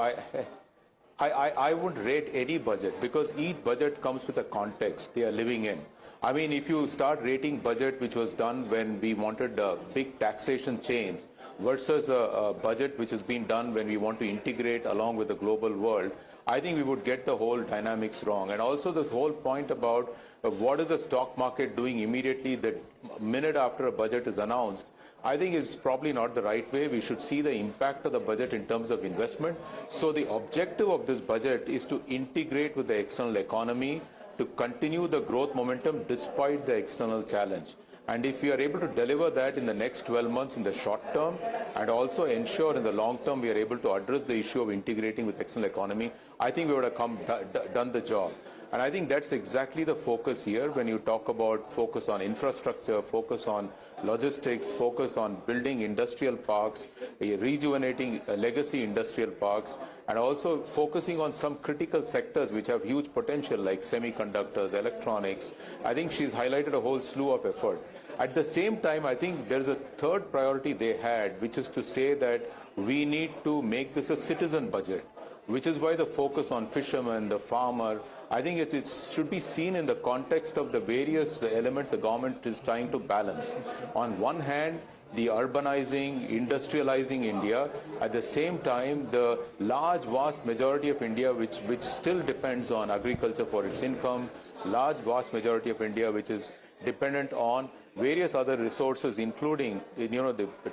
I wouldn't rate any budget because each budget comes with a context they are living in. I mean, if you start rating budget which was done when we wanted a big taxation change versus a budget which has been done when we want to integrate along with the global world, I think we would get the whole dynamics wrong. And also this whole point about what is the stock market doing immediately the minute after a budget is announced, I think is probably not the right way. We should see the impact of the budget in terms of investment. So the objective of this budget is to integrate with the external economy, to continue the growth momentum despite the external challenge. And if we are able to deliver that in the next 12 months in the short term, and also ensure in the long term we are able to address the issue of integrating with external economy, I think we would have done the job. And I think that's exactly the focus here when you talk about focus on infrastructure, focus on logistics, focus on building industrial parks, rejuvenating legacy industrial parks, and also focusing on some critical sectors which have huge potential like semiconductors, electronics. I think she's highlighted a whole slew of effort. At the same time, I think there's a third priority they had, which is to say that we need to make this a citizen budget, which is why the focus on fishermen, the farmer. I think it should be seen in the context of the various elements the government is trying to balance. On one hand, the urbanizing, industrializing India. At the same time, the large, vast majority of India, which still depends on agriculture for its income, large, vast majority of India, which is dependent on various other resources, including, the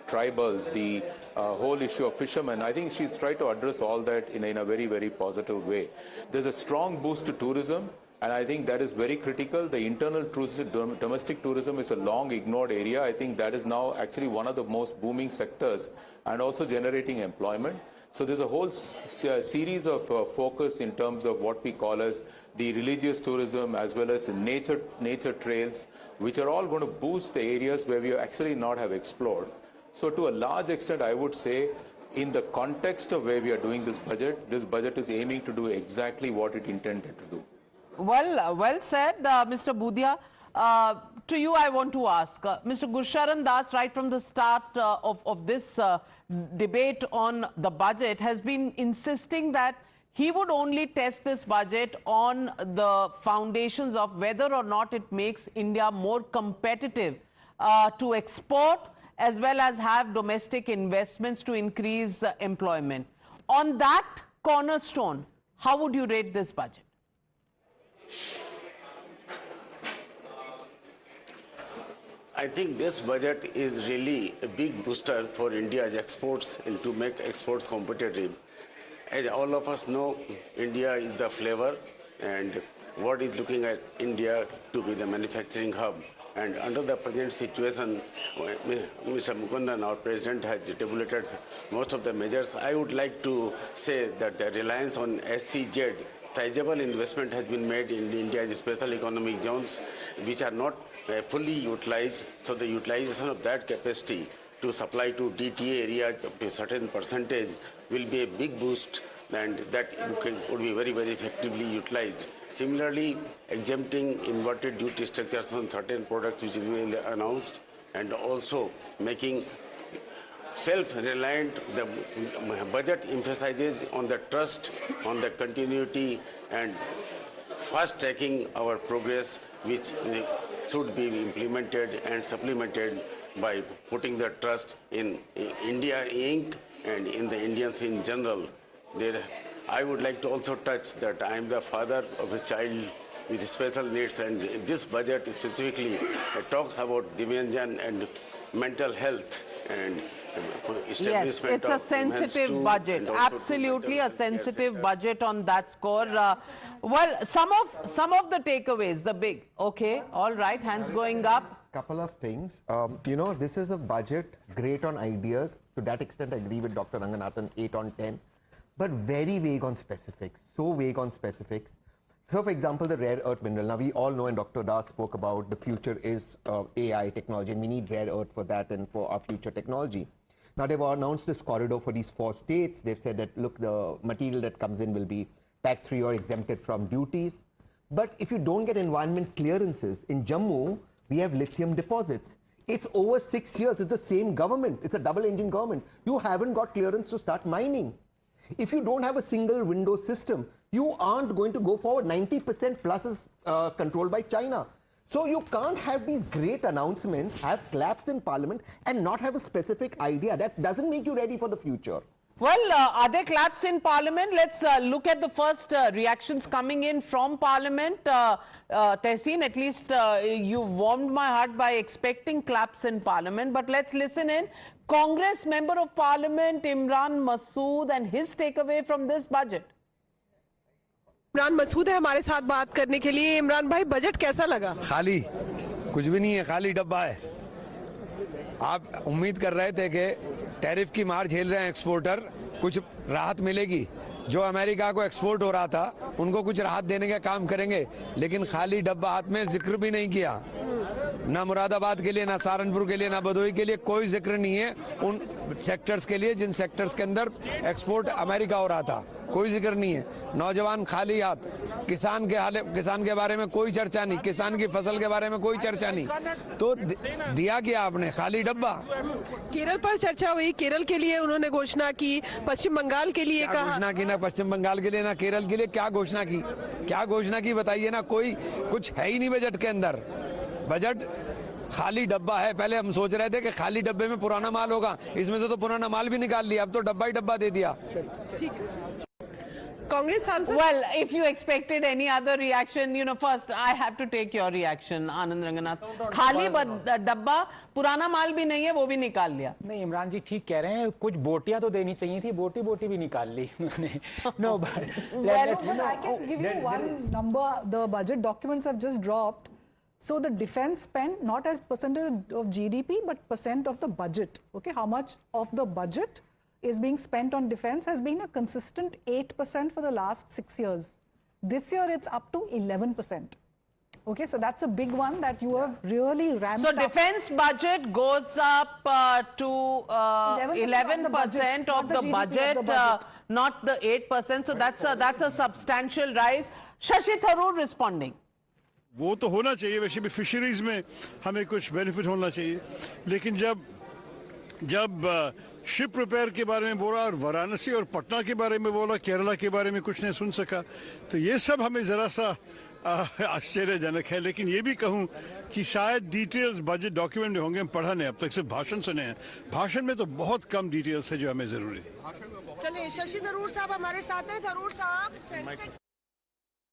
tribals, the whole issue of fishermen. I think she's tried to address all that in a very, very positive way. There's a strong boost to tourism, and I think that is very critical. The internal domestic tourism is a long ignored area. I think that is now actually one of the most booming sectors and also generating employment. So there's a whole series of focus in terms of what we call as the religious tourism as well as nature trails, which are all going to boost the areas where we actually not have explored. So to a large extent, I would say, in the context of where we are doing this budget is aiming to do exactly what it intended to do. Well said, Mr. Budhia. To you, I want to ask, Mr. Gursharan Das, right from the start of this debate on the budget, has been insisting that he would only test this budget on the foundations of whether or not it makes India more competitive to export as well as have domestic investments to increase employment. On that cornerstone, how would you rate this budget? I think this budget is really a big booster for India's exports and to make exports competitive. As all of us know, India is the flavor, and world is looking at India to be the manufacturing hub. And under the present situation, Mr. Mukundan, our president, has tabulated most of the measures. I would like to say that the reliance on SCZ, sizable investment has been made in India's special economic zones, which are not fully utilized. So the utilization of that capacity to supply to DTA areas up to a certain percentage will be a big boost, and that would be very, very effectively utilized. Similarly, exempting inverted duty structures on certain products which will be announced, and also making self-reliant. The budget emphasizes on the trust, on the continuity, and fast-tracking our progress, which should be implemented and supplemented by putting the trust in India Inc. and in the Indians in general. There I would like to also touch that I am the father of a child with special needs, and this budget specifically talks about dementia and mental health and Yes, establishment it's a of enhanced sensitive too, budget, and also to absolutely a mental health care sensitive centers. budget on that score. Well, some of the takeaways, the big, okay, all right, hands going up. Couple of things. This is a budget great on ideas. To that extent, I agree with Dr. Ranganathan, 8 on 10, but very vague on specifics. So vague on specifics. So, for example, the rare earth mineral. Now, we all know, and Dr. Das spoke about, the future is AI technology, and we need rare earth for that and for our future technology. Now, they've announced this corridor for these 4 states. They've said that, look, the material that comes in will be tax-free or exempted from duties. But if you don't get environment clearances, in Jammu, we have lithium deposits. It's over 6 years. It's the same government. It's a double-engine government. You haven't got clearance to start mining. If you don't have a single window system, you aren't going to go forward. 90% plus is controlled by China. So you can't have these great announcements, have claps in parliament, and not have a specific idea. That doesn't make you ready for the future. Well, are there claps in Parliament? Let's look at the first reactions coming in from Parliament. Tehseen, at least you warmed my heart by expecting claps in Parliament. But let's listen in. Congress Member of Parliament Imran Masood and his takeaway from this budget. Imran Masood है हमारे साथ बात करने के लिए। इमरान भाई, budget कैसा लगा? खाली, कुछ भी नहीं है, खाली डब्बा है। आप उम्मीद कर रहे थे कि टैरिफ की मार झेल रहे हैं एक्सपोर्टर, कुछ राहत मिलेगी। जो अमेरिका को एक्सपोर्ट हो रहा था उनको कुछ राहत देने का काम करेंगे, लेकिन खाली डब्बा हाथ में, जिक्र भी नहीं किया। ना मुरादाबाद के लिए, ना सहारनपुर के लिए, ना भदोही के लिए कोई जिक्र नहीं है उन सेक्टर्स के लिए जिन सेक्टर्स के अंदर एक्सपोर्ट अमेरिका हो रहा था। कोई जिक्र नहीं है। नौजवान खाली हाथ, किसान के बारे में कोई चर्चा नहीं, किसान की फसल के बारे में कोई चर्चा नहीं। तो दिया क्या आपने? खाली डब्बा। केरल पर चर्चा हुई, केरल के लिए उन्होंने घोषणा की, पश्चिम बंगाल के लिए कहा। घोषणा की ना पश्चिम बंगाल के लिए ना केरल के लिए, क्या घोषणा की? क्या घोषणा की बताइए ना। कोई कुछ है ही नहीं बजट के अंदर। बजट खाली डब्बा है। पहले हम सोच रहे थे कि खाली डब्बे में पुराना माल होगा, इसमें से तो पुराना माल भी निकाल लिया, अब तो डब्बा ही डब्बा दे दिया। ठीक है। कांग्रेस सांसद। Well, if you expected any other reaction, first I have to take your reaction, Anand Ranganath. खाली डब्बा, पुराना माल भी नहीं है, वो भी निकाल लिया। नहीं, इमरान जी ठीक कह रहे हैं, कुछ बोटियां तो देनी चाहिए थी, बोटी भी निकाल ली उन्होंने। No, but I can give you one number. The budget documents have just dropped. So the defense spend, not as percentage of GDP, but percent of the budget. Okay, how much of the budget is being spent on defense has been a consistent 8% for the last 6 years. This year it's up to 11%. Okay, so that's a big one that you have really ramped up. So defense budget goes up to 11% of the budget, not the 8%. So that's a substantial rise. Shashi Tharoor responding. वो तो होना चाहिए, वैसे भी fisheries में हमें कुछ benefit होना चाहिए, लेकिन जब शिप रिपेयर के बारे में बोला और वाराणसी और पटना के बारे में बोला, केरला के बारे में कुछ नहीं सुन सका, तो ये सब हमें ज़रा सा आश्चर्यजनक है। लेकिन ये भी कहूँ कि शायद डिटेल्स बजट डॉक्यूमेंट में होंगे, हम पढ़ा नहीं, अब तक सिर्फ भाषण सुने हैं। भाषण में तो बहुत कम डिटेल्स है जो हमें ज़रूरी थी। चलिए, शशि थरूर साहब हमारे साथ हैं। थरूर साहब,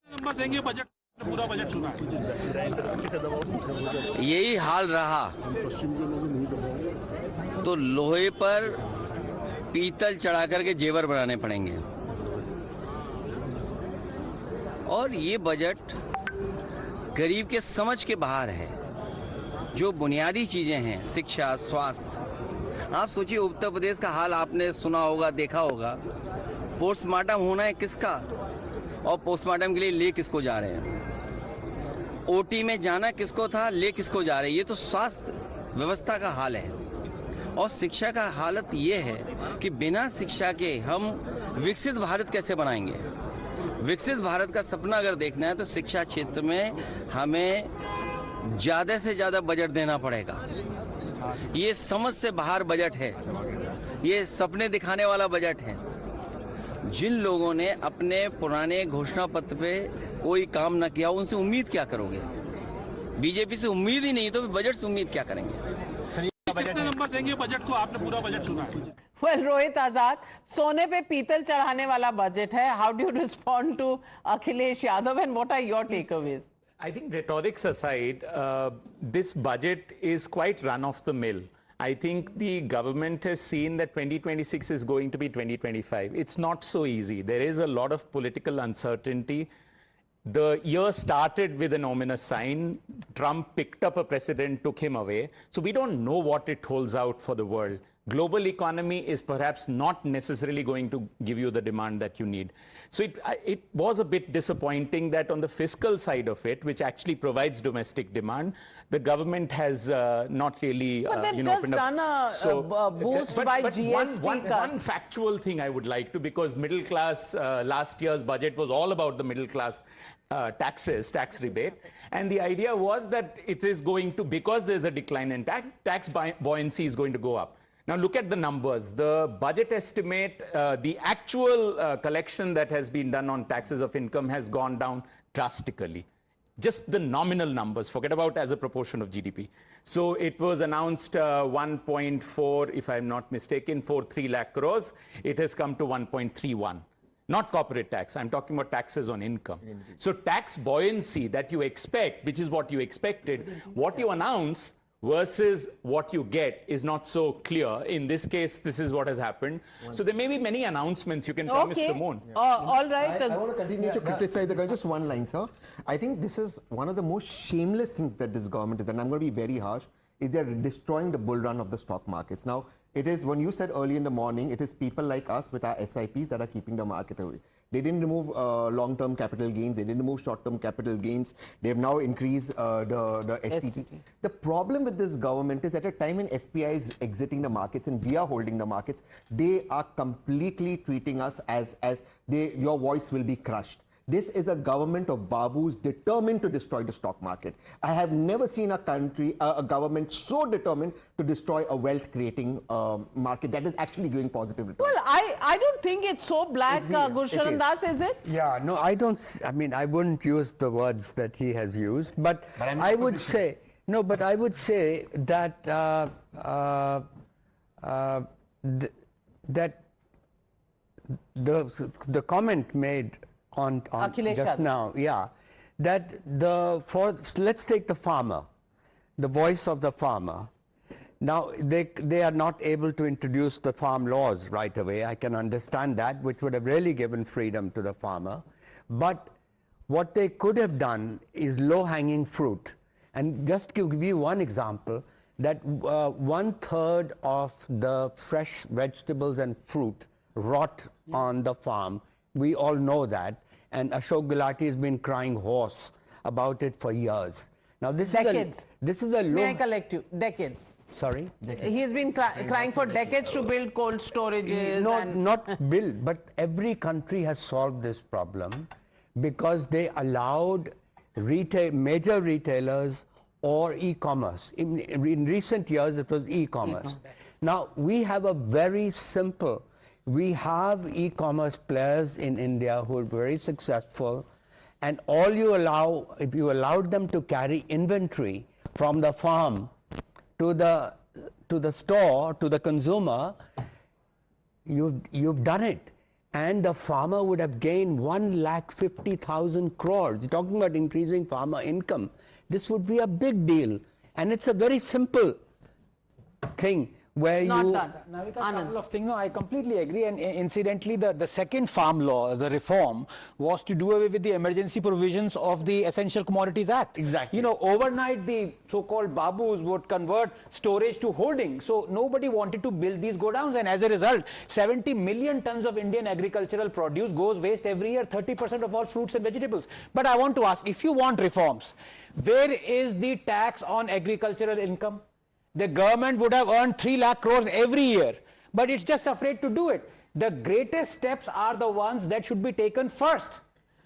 नंबर देंगे, बजट पूरा बजट सुना। यही हाल रहा तो लोहे पर पीतल चढ़ा करके जेवर बनाने पड़ेंगे। और ये बजट गरीब के समझ के बाहर है। जो बुनियादी चीजें हैं, शिक्षा, स्वास्थ्य, आप सोचिए उत्तर प्रदेश का हाल आपने सुना होगा, देखा होगा। पोस्टमार्टम होना है किसका, और पोस्टमार्टम के लिए ले किसको जा रहे हैं। ओटी में जाना किसको था, ले किसको जा रहे हैं। ये तो स्वास्थ्य व्यवस्था का हाल है। और शिक्षा का हालत ये है कि बिना शिक्षा के हम विकसित भारत कैसे बनाएंगे। विकसित भारत का सपना अगर देखना है तो शिक्षा क्षेत्र में हमें ज्यादा से ज्यादा बजट देना पड़ेगा। ये समझ से बाहर बजट है, ये सपने दिखाने वाला बजट है। जिन लोगों ने अपने पुराने घोषणा पत्र पे कोई काम ना किया, उनसे उम्मीद क्या करोगे। बीजेपी से उम्मीद ही नहीं तो बजट से उम्मीद क्या करेंगे। कितने नंबर देंगे बजट को? आपने पूरा बजट सुना है। Well, Rohit Azad, सोने पे पीतल चढ़ाने वाला बजट है. How do you respond to Akhilesh Yadav and what are your takeaways? I think rhetorics aside, this budget is quite run of the mill. I think the government has seen that 2026 is going to be 2025. It's not so easy. There is a lot of political uncertainty. The year started with an ominous sign. Trump picked up a president, took him away. So we don't know what it holds out for the world. Global economy is perhaps not necessarily going to give you the demand that you need. So it was a bit disappointing that on the fiscal side of it, which actually provides domestic demand, the government has not really But they've just done a boost by GST one factual thing I would like to, because middle class, last year's budget was all about the middle class tax rebate. And the idea was that it is going to, because there's a decline in tax buoyancy is going to go up. Now look at the numbers. The budget estimate, the actual collection that has been done on taxes of income has gone down drastically. Just the nominal numbers, forget about as a proportion of GDP. So it was announced 1.4, if I'm not mistaken, 43 lakh crores. It has come to 1.31. Not corporate tax, I'm talking about taxes on income. So tax buoyancy that you expect, which is what you expected, what you announce versus what you get is not so clear. In this case, this is what has happened. So there may be many announcements you can promise the moon. All right. I want to continue to criticize the government. Just one line, sir. I think this is one of the most shameless things that this government is, and I'm going to be very harsh, is they're destroying the bull run of the stock markets. Now, it is, when you said early in the morning, it is people like us with our SIPs that are keeping the market away. They didn't remove long-term capital gains. They didn't remove short-term capital gains. They've now increased the STT. The problem with this government is at a time when FPI is exiting the markets and we are holding the markets, they are completely treating us as your voice will be crushed. This is a government of Babus determined to destroy the stock market. I have never seen a country, a government so determined to destroy a wealth-creating market that is actually giving positive returns. Well, I don't think it's so black, Gursharan Das, is it? Yeah, no, I don't, I mean, I wouldn't use the words that he has used, but I would say, no, but I would say that, that the comment made on just now, yeah, that let's take the farmer, the voice of the farmer. Now they are not able to introduce the farm laws right away. I can understand that, which would have really given freedom to the farmer. But what they could have done is low-hanging fruit. And just to give you one example, that 1/3 of the fresh vegetables and fruit rot on the farm. We all know that, and Ashok Gulati has been crying hoarse about it for years. Now this is a low. May I correct you? Decades. Sorry? He's been crying for decades to build cold storages. Not build, but every country has solved this problem because they allowed major retailers or e-commerce. In recent years, it was e-commerce. Now we have a very simple. We have e-commerce players in India who are very successful, and all you allow, if you allowed them to carry inventory from the farm to the store, to the consumer, you've done it. And the farmer would have gained 1,50,000 crores. You're talking about increasing farmer income. This would be a big deal. And it's a very simple thing. Where Navita, a couple of things. No, I completely agree. And incidentally, the second farm law, the reform, was to do away with the emergency provisions of the Essential Commodities Act. Exactly. You know, overnight, the so-called babus would convert storage to holding. So nobody wanted to build these godowns. And as a result, 70 million tons of Indian agricultural produce goes waste every year, 30% of all fruits and vegetables. But I want to ask, if you want reforms, where is the tax on agricultural income? The government would have earned 3 lakh crores every year, but it's just afraid to do it. The greatest steps are the ones that should be taken first.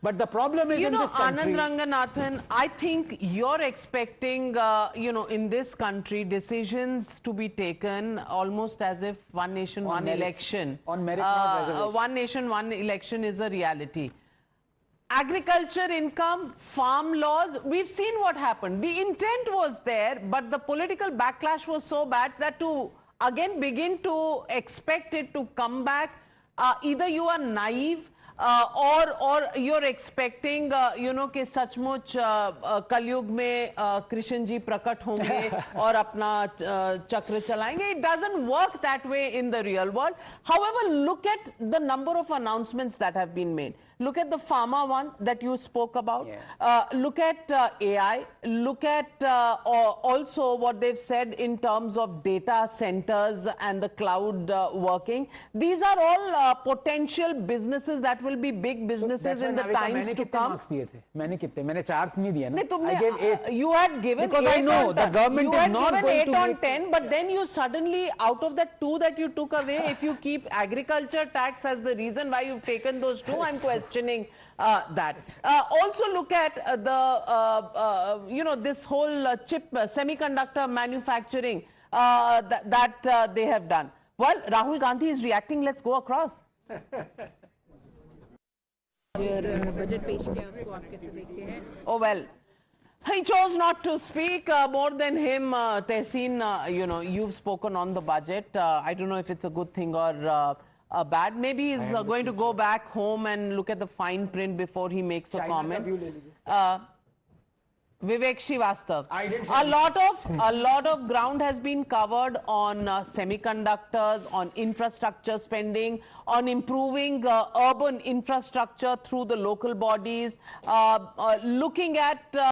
But the problem is, in this country, Anand Ranganathan, I think you're expecting, in this country, decisions to be taken almost as if one nation, one election. On merit, not reservation. One nation, one election is a reality. Agriculture income, farm laws, we've seen what happened. The intent was there, but the political backlash was so bad that to again begin to expect it to come back, either you are naive or you're expecting you know कि सचमुच कलयुग में कृष्ण जी प्रकट होंगे और अपना चक्र चलाएंगे. It doesn't work that way in the real world. However, look at the number of announcements that have been made. Look at the pharma one that you spoke about. Look at AI. Look at also what they've said in terms of data centers and the cloud working. These are all potential businesses that will be big businesses in the times to come. मैंने 4 नहीं दिए ना. तुमने, I gave 8. You had given because 8 I know the government you is had not given going 8 to on make 10, but then you suddenly, out of that 2 that you took away, if you keep agriculture tax as the reason why you've taken those 2, I'm questioning that. Also look at the you know, this whole chip semiconductor manufacturing that they have done. Well, Rahul Gandhi is reacting. Let's go across. Oh well, he chose not to speak. More than him, Tehseen, you know, you've spoken on the budget. I don't know if it's a good thing or bad. Maybe he's going to go back home and look at the fine print before he makes a comment. Vivek Srivastav, a lot of ground has been covered on semiconductors, on infrastructure spending, on improving urban infrastructure through the local bodies, looking at